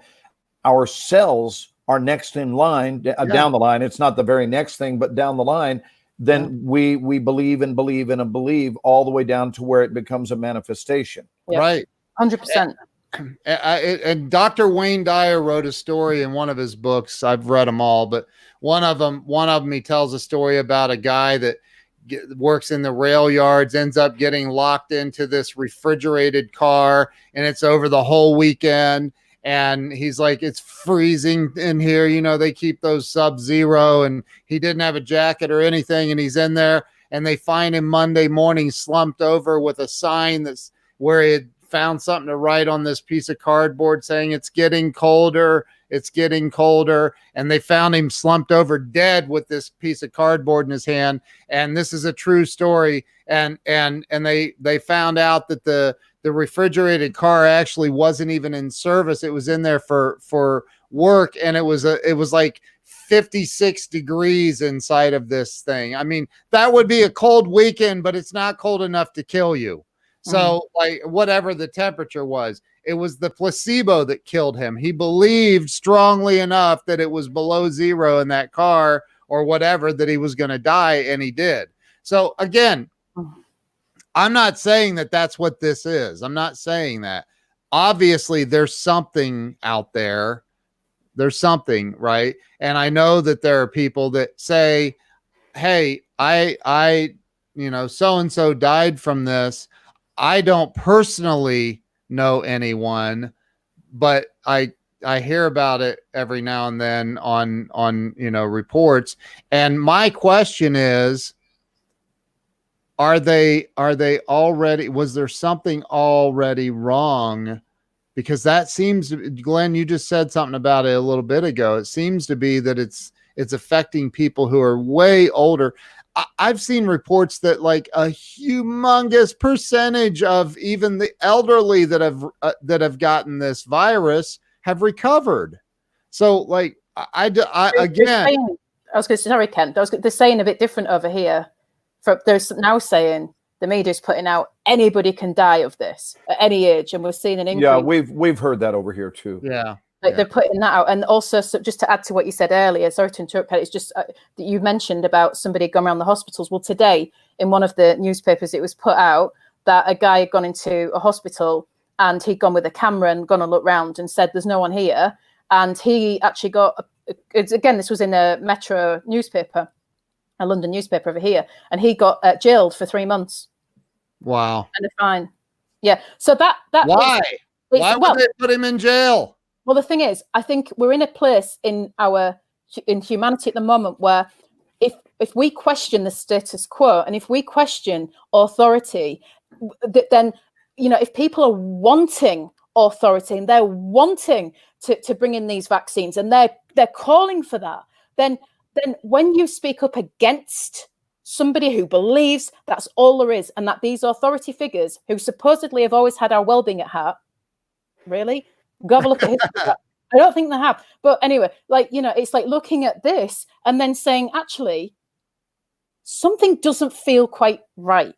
our cells are next in line, down the line. It's not the very next thing, but down the line. Then we believe and believe and believe all the way down to where it becomes a manifestation. Yep. Right. 100%. And Dr. Wayne Dyer wrote a story in one of his books. I've read them all, but one of them, he tells a story about a guy that works in the rail yards, ends up getting locked into this refrigerated car, and it's over the whole weekend. And he's like, it's freezing in here. You know, they keep those sub-zero, and he didn't have a jacket or anything. And he's in there, and they find him Monday morning slumped over with a sign that's where he had found something to write on this piece of cardboard saying it's getting colder, it's getting colder. And they found him slumped over dead with this piece of cardboard in his hand. And this is a true story. And they found out that the refrigerated car actually wasn't even in service. It was in there for work. And it was like 56 degrees inside of this thing. I mean, that would be a cold weekend, but it's not cold enough to kill you. So like whatever the temperature was, it was the placebo that killed him. He believed strongly enough that it was below zero in that car or whatever, that he was going to die. And he did. So again, I'm not saying that that's what this is. I'm not saying that. Obviously there's something out there. There's something, right? And I know that there are people that say, hey, I you know, so-and-so died from this. I don't personally know anyone, but I hear about it every now and then on you know, reports. And my question is, are they already, was there something already wrong? Because that seems, Glenn, you just said something about it a little bit ago. It seems to be that it's affecting people who are way older. I've seen reports that like a humongous percentage of even the elderly that have gotten this virus have recovered. So like again, I was going to say, sorry, Ken, they're saying a bit different over here. There's now saying the media's putting out anybody can die of this at any age, and we're seeing an increase. Yeah, we've heard that over here too. Yeah. Like they're putting that out. And also, so just to add to what you said earlier, sorry to interrupt, it's just that you mentioned about somebody going around the hospitals. Well, today in one of the newspapers, it was put out that a guy had gone into a hospital and he'd gone with a camera and gone and looked around and said, there's no one here. And he actually got, again, this was in a Metro newspaper, a London newspaper over here, and he got jailed for 3 months. Wow. And a fine. Yeah. So that why? Why would they put him in jail? Well, the thing is, I think we're in a place in humanity at the moment where if we question the status quo and if we question authority, then, you know, if people are wanting authority and they're wanting to bring in these vaccines and they're calling for that, then when you speak up against somebody who believes that's all there is and that these authority figures who supposedly have always had our well-being at heart, really? Go have a look at history. I don't think they have. But anyway, like, you know, it's like looking at this and then saying, actually, something doesn't feel quite right.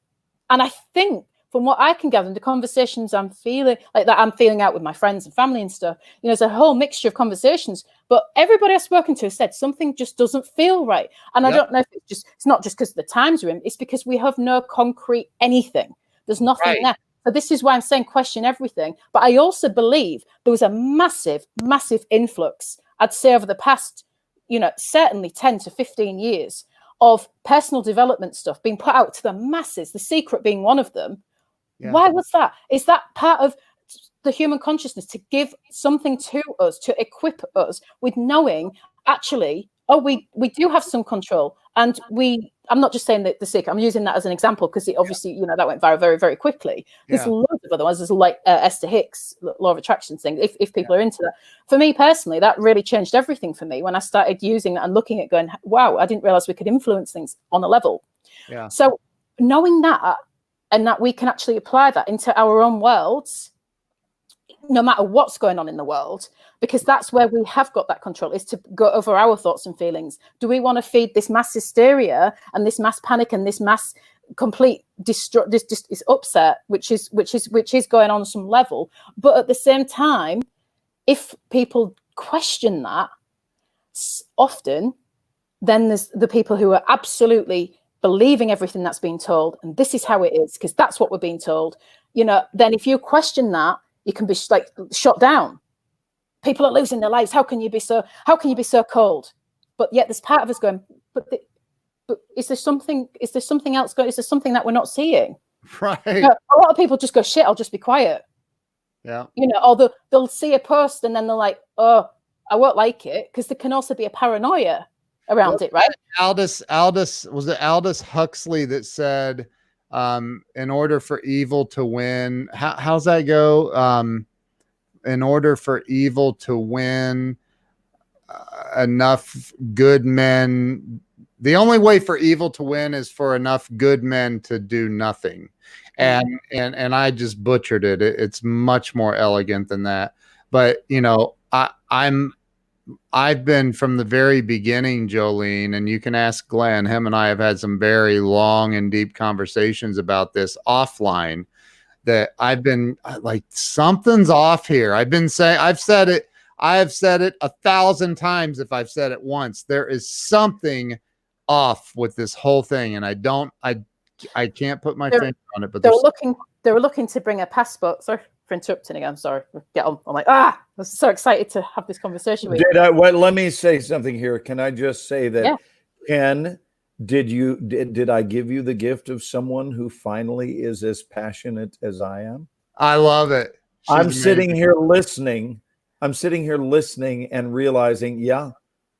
And I think from what I can gather, the conversations I'm feeling like that I'm feeling out with my friends and family and stuff, you know, there's a whole mixture of conversations, but everybody I've spoken to has said something just doesn't feel right. And I don't know if it's not just because the times we're in, it's because we have no concrete anything. There's nothing there. So this is why I'm saying question everything. But I also believe there was a massive, massive influx, I'd say over the past, you know, certainly 10 to 15 years of personal development stuff being put out to the masses, The Secret being one of them. Yeah. Why was that? Is that part of the human consciousness to give something to us, to equip us with knowing actually, oh, we do have some control, and I'm not just saying that The Secret, I'm using that as an example because it obviously, you know, that went viral very, very quickly. There's loads of other ones. There's like Esther Hicks, Law of Attraction thing, if people are into that. For me personally, that really changed everything for me when I started using that and looking at going, wow, I didn't realize we could influence things on a level. Yeah. So knowing that, and that we can actually apply that into our own worlds, no matter what's going on in the world, because that's where we have got that control, is to go over our thoughts and feelings. Do we want to feed this mass hysteria and this mass panic and this mass complete this upset, which is going on some level? But at the same time, if people question that often, then there's the people who are absolutely believing everything that's being told, and this is how it is because that's what we're being told. You know, then if you question that, you can be like shot down. People are losing their lives. How can you be so cold? But yet there's part of us going, but is there something else going? Is there something that we're not seeing? Right. You know, a lot of people just go, shit, I'll just be quiet. Yeah. You know, or they'll see a post and then they're like, oh, I won't like it, because there can also be a paranoia around it, right? Aldous was it Aldous Huxley that said, in order for evil to win, how's that go? In order for evil to win, enough good men. The only way for evil to win is for enough good men to do nothing. And I just butchered it. It's much more elegant than that. But you know, I've been from the very beginning, Jolene, and you can ask Glenn. Him and I have had some very long and deep conversations about this offline, that I've been like, something's off here. I've said it 1,000 times. If I've said it once, there is something off with this whole thing. And I can't put my finger on it, but they were looking to bring a passport. Sorry for interrupting again. I'm sorry. Get on. I'm like, I was so excited to have this conversation with you. Let me say something here. Can I just say that, Ken, did I give you the gift of someone who finally is as passionate as I am? I love it. I'm sitting here listening and realizing,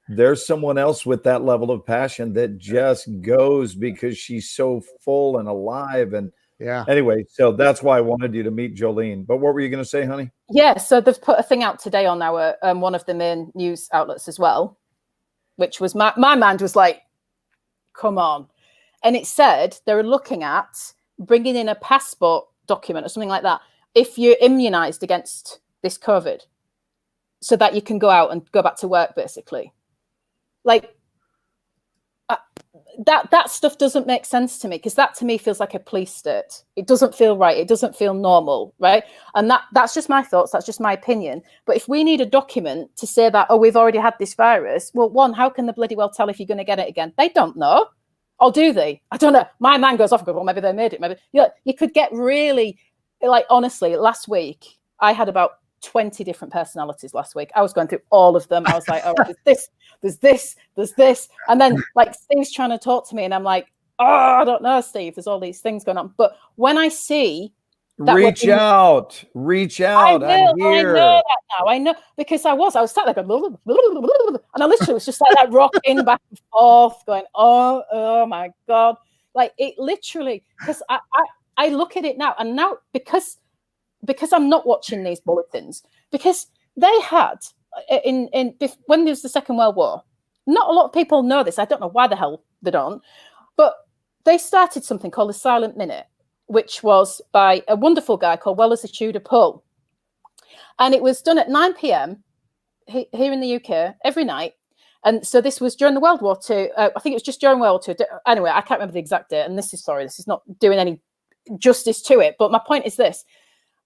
there's someone else with that level of passion that just goes because she's so full and alive. And anyway, so that's why I wanted you to meet Jolene. But what were you going to say, honey? Yeah, so they've put a thing out today on our one of the main news outlets as well, which was my mind was like, come on. And it said they were looking at bringing in a passport document or something like that if you're immunized against this COVID, so that you can go out and go back to work, basically. Like that stuff doesn't make sense to me, because that to me feels like a police state. It doesn't feel right. It doesn't feel normal, right? And that's just my thoughts. That's just my opinion. But if we need a document to say that, oh, we've already had this virus, well, one, how can they bloody well tell if you're going to get it again? They don't know. Or do they? I don't know. My mind goes off and goes, well, maybe they made it. Maybe you could get really, like, honestly, last week I had about 20 different personalities last week. I was going through all of them. I was like, oh, there's this. And then like Steve's trying to talk to me and I'm like, oh, I don't know, Steve, there's all these things going on. But when I see that reach out. I'm here. I know that now. I know, because I was sat there going, and I literally was just like that rocking back and forth going, oh my God. Like it literally, because I look at it now, and now because I'm not watching these bulletins, because they had when there was the Second World War, not a lot of people know this. I don't know why the hell they don't, but they started something called the Silent Minute, which was by a wonderful guy called Wellers Tudor Pull. And it was done at 9 p.m. here in the UK every night. And so this was during the World War II. I think it was just during World War II. Anyway, I can't remember the exact date. And this is not doing any justice to it. But my point is this.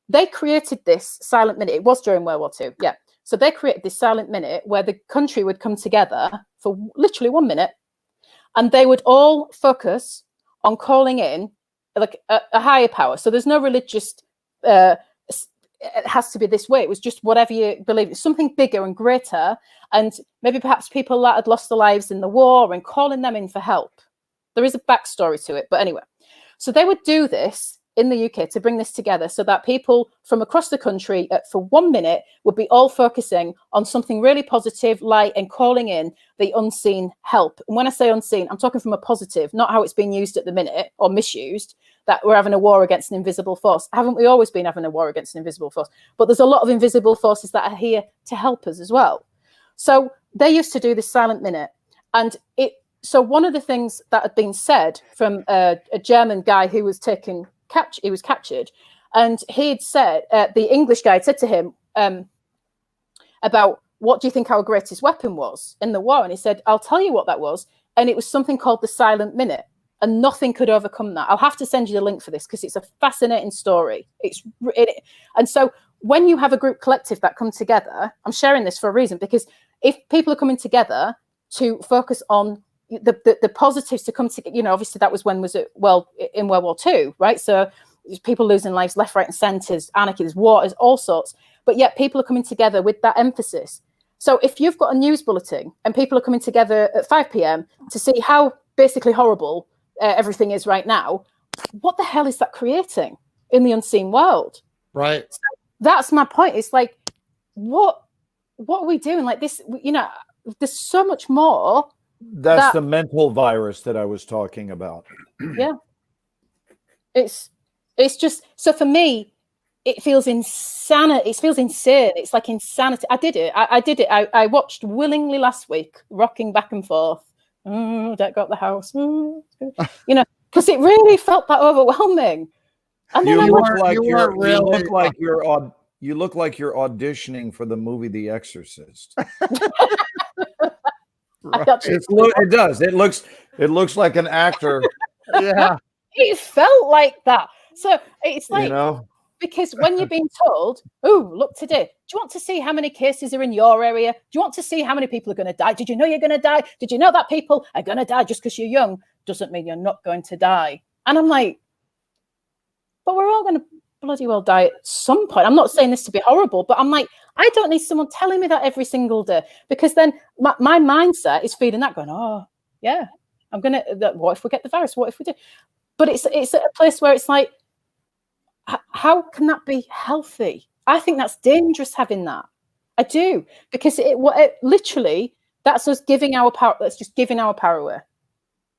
They created this silent minute. It was during World War II. Yeah. So they created this silent minute where the country would come together for literally 1 minute, and they would all focus on calling in like a higher power. So there's no religious, it has to be this way. It was just whatever you believe. It's something bigger and greater. And maybe perhaps people that had lost their lives in the war, and calling them in for help. There is a backstory to it. But anyway, so they would do this in the UK to bring this together so that people from across the country for 1 minute would be all focusing on something really positive, light, and calling in the unseen help. And when I say unseen, I'm talking from a positive, not how it's being used at the minute or misused, that we're having a war against an invisible force. Haven't we always been having a war against an invisible force? But there's a lot of invisible forces that are here to help us as well. So they used to do this silent minute. And so one of the things that had been said from a German guy who was he was captured, and he had said, the English guy had said to him about, what do you think our greatest weapon was in the war? And he said, I'll tell you what that was. And it was something called the silent minute, and nothing could overcome that. I'll have to send you the link for this because it's a fascinating story. And so when you have a group collective that come together, I'm sharing this for a reason, because if people are coming together to focus on the positives to come together, obviously that was when was it? Well, in World War II, right? So people losing lives left, right, and centres, anarchy, there's war, there's all sorts. But yet people are coming together with that emphasis. So if you've got a news bulletin and people are coming together at 5 p.m. to see how basically horrible everything is right now, what the hell is that creating in the unseen world? Right. So that's my point. It's like, what are we doing? Like this, there's so much more. That's the mental virus that I was talking about. Yeah. It's just, so for me, it feels insane. It feels insane. It's like insanity. I did it. I watched willingly last week, rocking back and forth. Don't go up the house. Because it really felt that overwhelming. And then you look like you're auditioning for the movie The Exorcist. Right. It does. It looks like an actor. Yeah. It felt like that. So it's like, because when you're being told, oh, look today, do you want to see how many cases are in your area? Do you want to see how many people are going to die? Did you know you're going to die? Did you know that people are going to die just because you're young? Doesn't mean you're not going to die. And I'm like, but we're all going to bloody well die at some point. I'm not saying this to be horrible, but I'm like, I don't need someone telling me that every single day, because then my mindset is feeding that, going, oh, yeah, I'm going to, what if we get the virus? What if we do? But it's a place where it's like, how can that be healthy? I think that's dangerous having that. I do, because it literally, that's us giving our power. That's just giving our power away.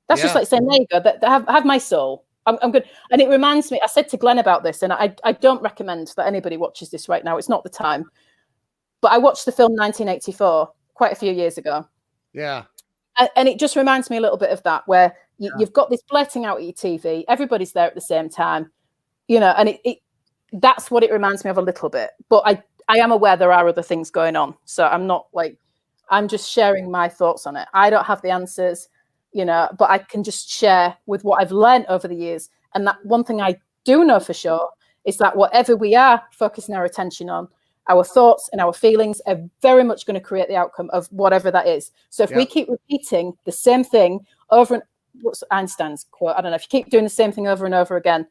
That's just like saying, there you go, have my soul. I'm good. And it reminds me, I said to Glenn about this, and I don't recommend that anybody watches this right now. It's not the time. But I watched the film 1984 quite a few years ago. Yeah. And it just reminds me a little bit of that, where you've got this blurting out at your TV. Everybody's there at the same time, and that's what it reminds me of a little bit. But I am aware there are other things going on. So I'm not like, I'm just sharing my thoughts on it. I don't have the answers, but I can just share with what I've learned over the years. And that one thing I do know for sure is that whatever we are focusing our attention on, our thoughts and our feelings are very much going to create the outcome of whatever that is. So if we keep repeating the same thing over and what's Einstein's quote? I don't know. If you keep doing the same thing over and over again,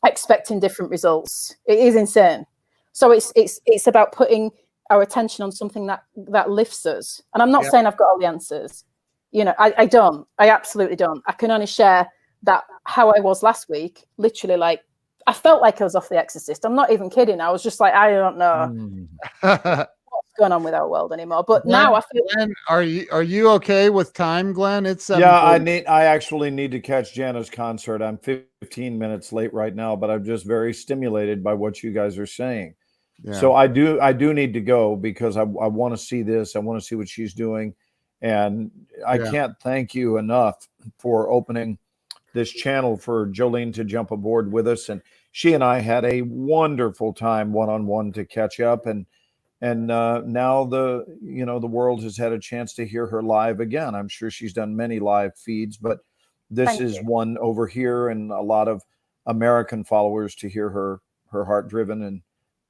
expecting different results, it is insane. So it's about putting our attention on something that lifts us. And I'm not saying I've got all the answers. I don't. I absolutely don't. I can only share that how I was last week, literally like, I felt like I was off The Exorcist. I'm not even kidding. I was just like, I don't know what's going on with our world anymore. But Glenn, now I feel. Glenn, are you okay with time, Glenn? It's 7:40. Yeah, I actually need to catch Jana's concert. I'm 15 minutes late right now, but I'm just very stimulated by what you guys are saying. Yeah. So I do need to go, because I want to see this. I want to see what she's doing, and I can't thank you enough for opening this channel for Jolene to jump aboard with us. And she and I had a wonderful time one-on-one to catch up. And now the world has had a chance to hear her live again. I'm sure she's done many live feeds, but this is one over here, and a lot of American followers to hear her heart driven and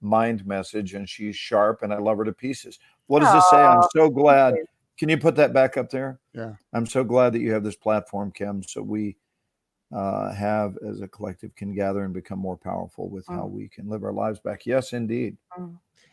mind message, and she's sharp, and I love her to pieces. What does this say? I'm so glad. Can you put that back up there? Yeah. I'm so glad that you have this platform, Kim, so we have as a collective can gather and become more powerful with how we can live our lives back. Yes, indeed.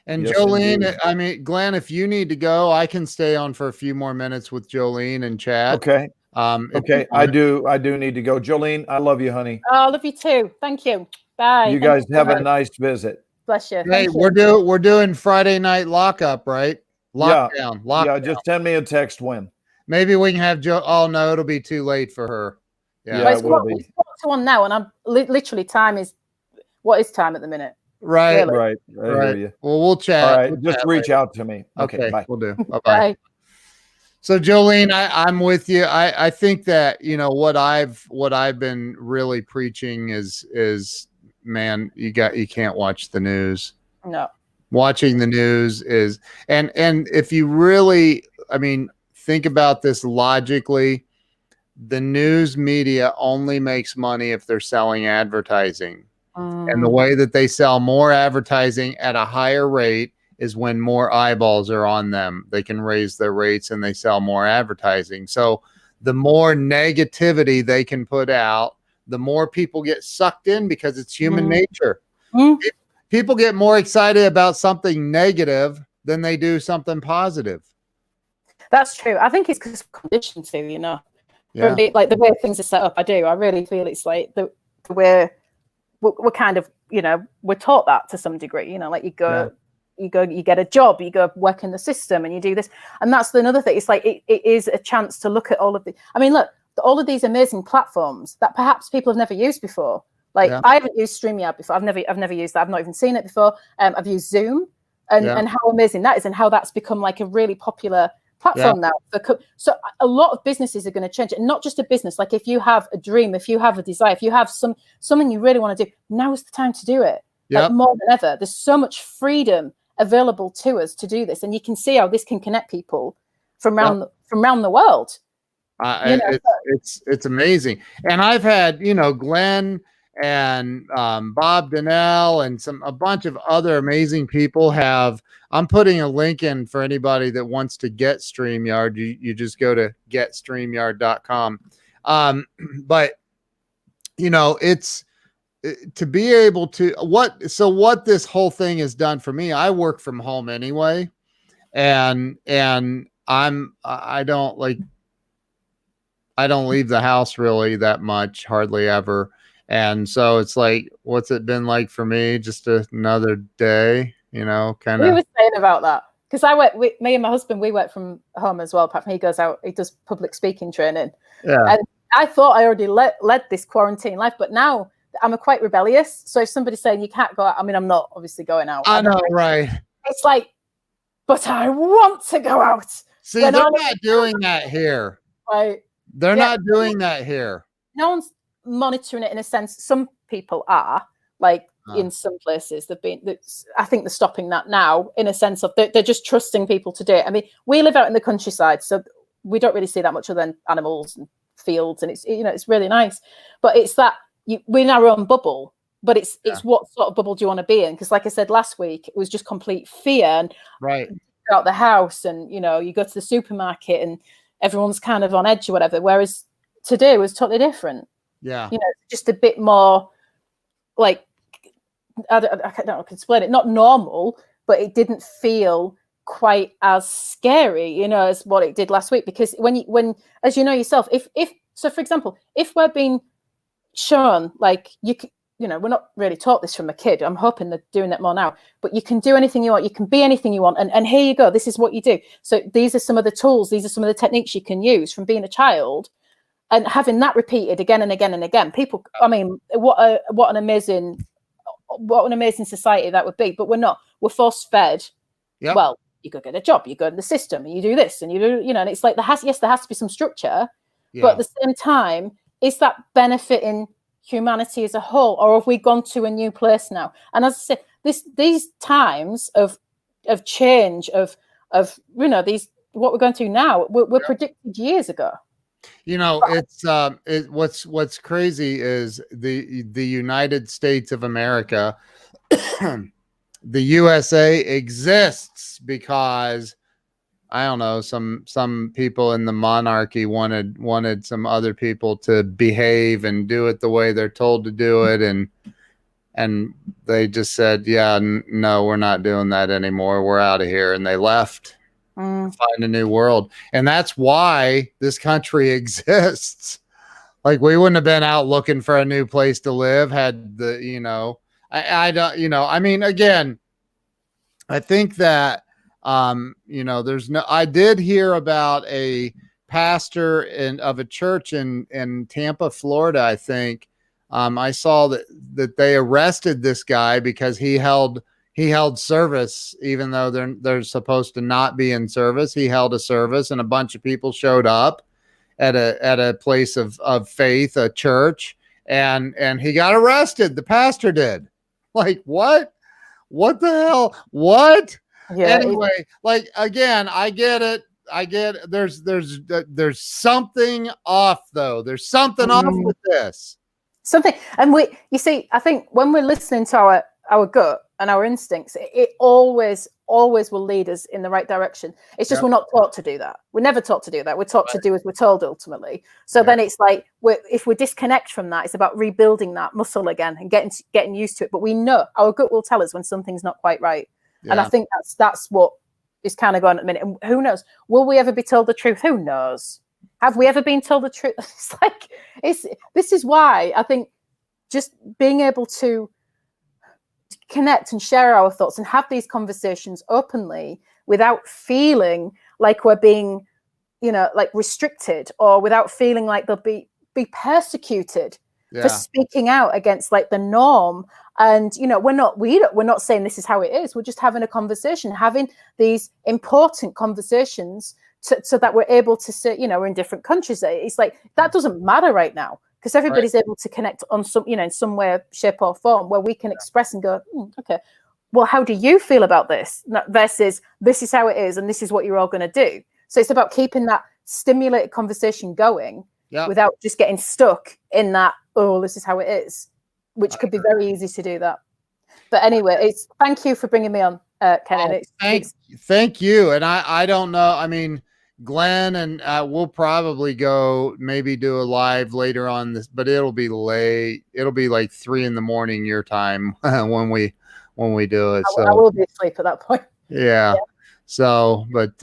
And yes, Jolene, indeed. I mean, Glenn, if you need to go, I can stay on for a few more minutes with Jolene and chat. Okay. Okay. I do need to go. Jolene, I love you, honey. Oh, I love you too. Thank you. Bye. You guys have a nice visit. Bless you. Hey, we're doing Friday night lockup, right? Lockdown. Yeah, just send me a text when. Maybe we can have Joe. Oh no, it'll be too late for her. Yeah, it will be. It's on now, and I'm literally what is time at the minute? Right, really? Right. I hear you. Well, we'll chat. All right, we'll just reach out to me. Okay, bye. We'll do. Bye. So Jolene, I'm with you. I think that what I've been really preaching is man, you can't watch the news. No. Watching the news is and if you really, think about this logically, the news media only makes money if they're selling advertising. And the way that they sell more advertising at a higher rate is when more eyeballs are on them. They can raise their rates and they sell more advertising. So the more negativity they can put out, the more people get sucked in because it's human nature. People get more excited about something negative than they do something positive. That's true. I think it's because of conditioned to, Yeah. Like the way things are set up. I really feel it's like the way we're kind of, we're taught that to some degree, like you get a job, you go work in the system and you do this. And that's another thing. It's like, it is a chance to look at all of look, all of these amazing platforms that perhaps people have never used before. Like I haven't used StreamYard before. I've never used that. I've not even seen it before. I've used Zoom and how amazing that is and how that's become like a really popular platform now. So a lot of businesses are going to change, and not just a business. Like if you have a dream, if you have a desire, if you have something you really want to do, now is the time to do it. Like more than ever. There's so much freedom available to us to do this, and you can see how this can connect people from around the world. It's amazing. And I've had Glenn and Bob Donnell and a bunch of other amazing people I'm putting a link in for anybody that wants to get StreamYard. You just go to getstreamyard.com. But it's to be able to what this whole thing has done for me. I work from home anyway, and I don't leave the house really that much, hardly ever. And so it's like, what's it been like for me? Just another day, kind of. We were saying about that because me and my husband, we work from home as well. Apart from he goes out, he does public speaking training. Yeah. And I thought I already led this quarantine life, but now I'm quite rebellious. So if somebody's saying you can't go out, I'm not obviously going out. I know, right? It's like, but I want to go out. See, they're not doing that here. Right. They're not doing that here. No one's monitoring it in a sense. Some people are, like in some places I think they're stopping that now in a sense of they're just trusting people to do it. We live out in the countryside, so we don't really see that much other than animals and fields, and it's really nice. But it's that we're in our own bubble, but it's what sort of bubble do you want to be in? Because like I said last week, it was just complete fear and out the house, and you go to the supermarket and everyone's kind of on edge or whatever. Whereas today was totally different. Yeah. Just a bit more like, I don't know if I can explain it, not normal, but it didn't feel quite as scary, as what it did last week. Because when as you know yourself, if so, for example, if we're being shown like we're not really taught this from a kid. I'm hoping they're doing that more now, but you can do anything you want. You can be anything you want. And here you go. This is what you do. So these are some of the tools. These are some of the techniques you can use from being a child. And having that repeated again and again and again, people, what an amazing society that would be. But we're not. We're force fed. Yep. Well, you go get a job, you go in the system, and you do this, and you do, and it's like there has to be some structure, but at the same time, is that benefiting humanity as a whole, or have we gone to a new place now? And as I said, these times of change, of these what we're going through now, were predicted years ago. What's crazy is the United States of America, the USA exists because I don't know, some people in the monarchy wanted some other people to behave and do it the way they're told to do it, and they just said, yeah, no, we're not doing that anymore. We're out of here, and they left. Find a new world. And that's why this country exists. Like, we wouldn't have been out looking for a new place to live had I don't, I mean, again, I think that, I did hear about a pastor of a church in Tampa, Florida. I think, I saw that they arrested this guy because he held service, even though they're supposed to not be in service. He held a service, and a bunch of people showed up at a place of faith, a church, and he got arrested. The pastor did. Like, what the hell? What? Yeah. Anyway, like, again, I get it. There's something off, though. There's something off with this. Something, and you see, I think when we're listening to our gut and our instincts, it always will lead us in the right direction. It's just we're not taught to do that. We're never taught to do that. We're taught to do as we're told ultimately. So then it's like, if we disconnect from that, it's about rebuilding that muscle again and getting used to it. But we know our gut will tell us when something's not quite right. Yeah. And I think that's what is kind of going at the minute. And who knows? Will we ever be told the truth? Who knows? Have we ever been told the truth? It's like, this is why I think just being able to connect and share our thoughts and have these conversations openly without feeling like we're being, like restricted, or without feeling like they'll be persecuted for speaking out against like the norm. And, we're not saying this is how it is. We're just having a conversation, having these important conversations so that we're able to say, we're in different countries. It's like, that doesn't matter right now, because everybody's able to connect on some, in some way, shape or form, where we can express and go, okay, well, how do you feel about this? Versus this is how it is, and this is what you're all going to do. So it's about keeping that stimulated conversation going without just getting stuck in that, oh, this is how it is, which could be very easy to do that. But anyway, thank you for bringing me on, Ken. Thank you. And I don't know. I mean, Glenn and we'll probably go maybe do a live later on this, but it'll be late. It'll be like 3 a.m. your time when we do it. So I will be asleep at that point. Yeah. So, but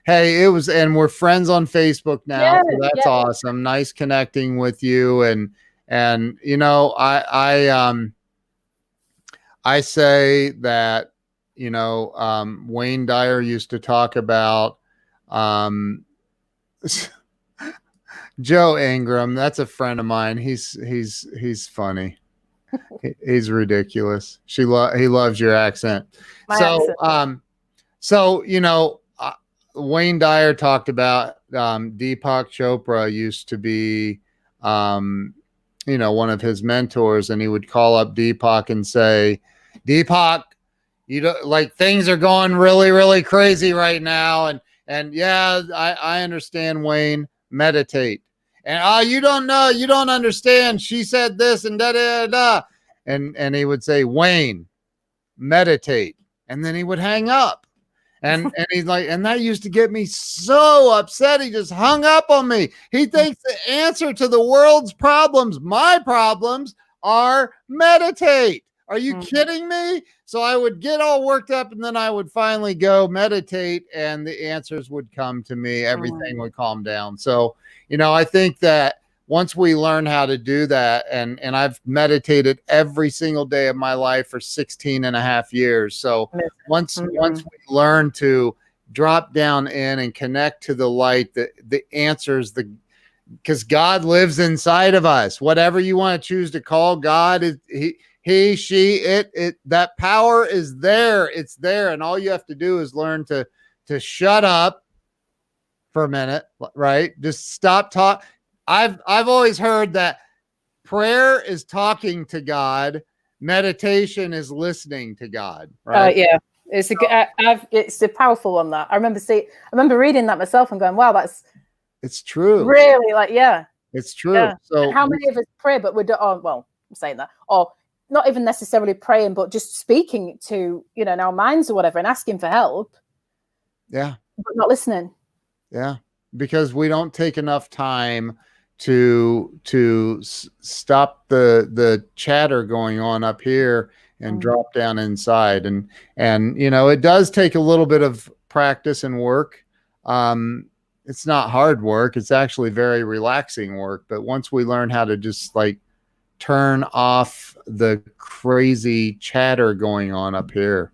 hey, and we're friends on Facebook now. So that's awesome. Nice connecting with you. And I say that, Wayne Dyer used to talk about Joe Ingram. That's a friend of mine. He's funny. He's ridiculous. He loves your accent. So Wayne Dyer talked about Deepak Chopra used to be one of his mentors, and he would call up Deepak and say, Deepak, like, things are going really, really crazy right now, and yeah, I understand, Wayne, meditate. And you don't know, you don't understand, she said this and da da da. And he would say, Wayne, meditate. And then he would hang up. And he's like, and that used to get me so upset. He just hung up on me. He thinks the answer to the world's problems, my problems, are meditate. Are you kidding me? So I would get all worked up, and then I would finally go meditate, and the answers would come to me. Everything would calm down. So, I think that once we learn how to do that, and I've meditated every single day of my life for 16 and a half years. So once we learn to drop down in and connect to the light, the answers, because God lives inside of us. Whatever you want to choose to call God, he, she, it, that power is there. It's there. And all you have to do is learn to shut up for a minute, right? Just stop talking. I've always heard that prayer is talking to God, meditation is listening to God, right? Yeah, it's a powerful one. That I remember reading that myself and going, wow, It's true. Really, like, yeah. It's true. Yeah. So and how many of us pray, but we don't, well, I'm saying that, or not even necessarily praying, but just speaking to, in our minds or whatever and asking for help. Yeah. But not listening. Yeah. Because we don't take enough time to stop the chatter going on up here and drop down inside. And it does take a little bit of practice and work. It's not hard work. It's actually very relaxing work. But once we learn how to just like turn off the crazy chatter going on up here.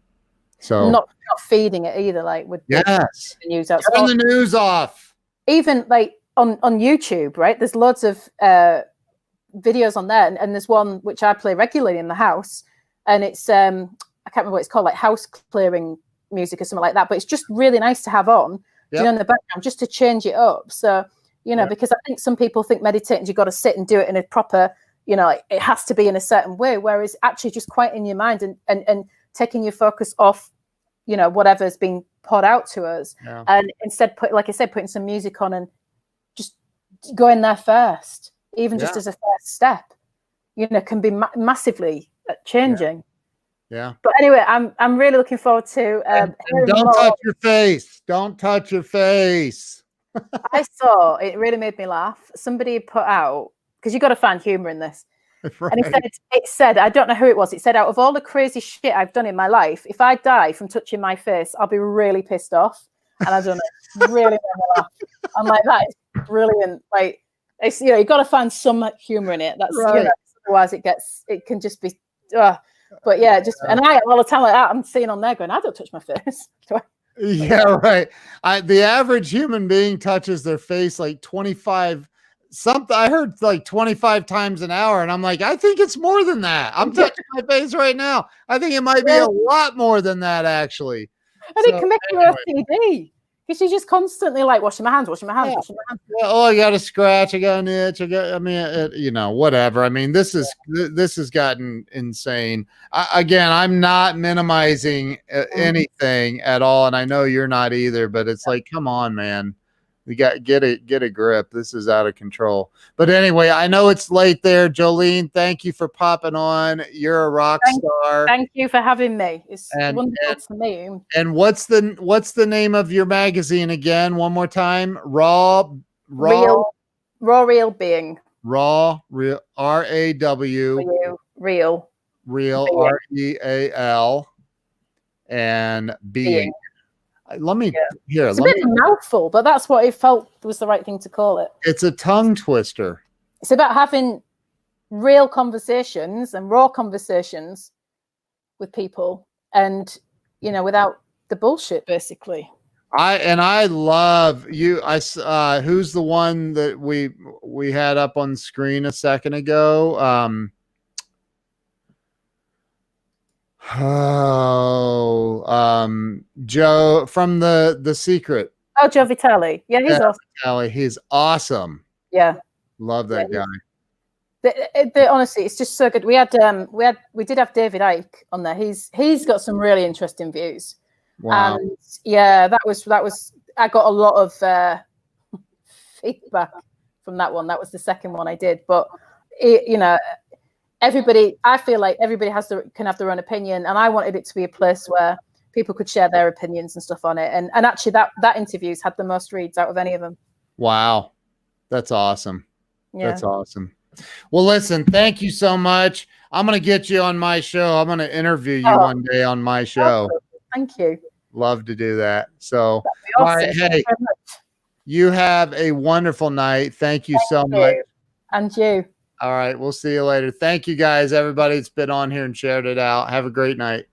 So not feeding it either, like with the news out. Turn the news off. Even like on YouTube, right? There's loads of videos on there, and there's one which I play regularly in the house, and it's I can't remember what it's called, like house clearing music or something like that. But it's just really nice to have on, in the background, just to change it up. So because I think some people think meditating, you've got to sit and do it in a proper, it has to be in a certain way. Whereas actually just quieting your mind and taking your focus off, whatever's being put out to us, and instead putting some music on and just going there first, even just as a first step, can be massively changing. Yeah. But anyway, I'm really looking forward to. And don't touch your face. Don't touch your face. I saw it really made me laugh. Somebody put out, because you got to find humor in this. Right. And it said, I don't know who it was. It said, out of all the crazy shit I've done in my life, if I die from touching my face, I'll be really pissed off. And I don't know, really made me laugh. I'm like, that is brilliant. Like, it's, you got to find some humor in it. That's right. Otherwise it can just be. But yeah, and I all the time like that, I'm seeing on there going, I don't touch my face. Yeah, right. The average human being touches their face like 25. I heard like 25 times an hour, and I'm like, I think it's more than that. I'm touching my face right now. I think it might be a lot more than that, actually. And it can make you OCD because you're just constantly like washing my hands. washing my hands. Yeah, I got a scratch. I got an itch. Whatever. I mean, this has gotten insane. Again, I'm not minimizing anything at all, and I know you're not either. But it's like, come on, man. We got get a grip. This is out of control. But anyway, I know it's late there, Jolene. Thank you for popping on. You're a rock star. Thank you for having me. It's wonderful to meet you. And what's the name of your magazine again? One more time. Raw Real Being. Raw Real RAW Real REAL and Being. Let me here. It's a bit of a mouthful, but that's what it felt was the right thing to call it. It's a tongue twister. It's about having real conversations and raw conversations with people, and without the bullshit, basically. I love you. Who's the one that we had up on screen a second ago? Joe from the Secret. Oh, Joe Vitale. Yeah, he's awesome. Vitale. He's awesome. Yeah, love that guy. Honestly, it's just so good. We did have David Icke on there. He's got some really interesting views. Wow. And yeah, that was. I got a lot of feedback from that one. That was the second one I did, but everybody, I feel like everybody can have their own opinion, and I wanted it to be a place where people could share their opinions and stuff on it. And actually, that interview's had the most reads out of any of them. Wow, that's awesome. Yeah. That's awesome. Well, listen, thank you so much. I'm gonna get you on my show. I'm gonna interview you one day on my show. Thank you. Love to do that. So, awesome. all right, hey, you have a wonderful night. Thank you so much. And you. All right, we'll see you later. Thank you, guys. Everybody that's been on here and shared it out. Have a great night.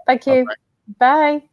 Thank you. Bye.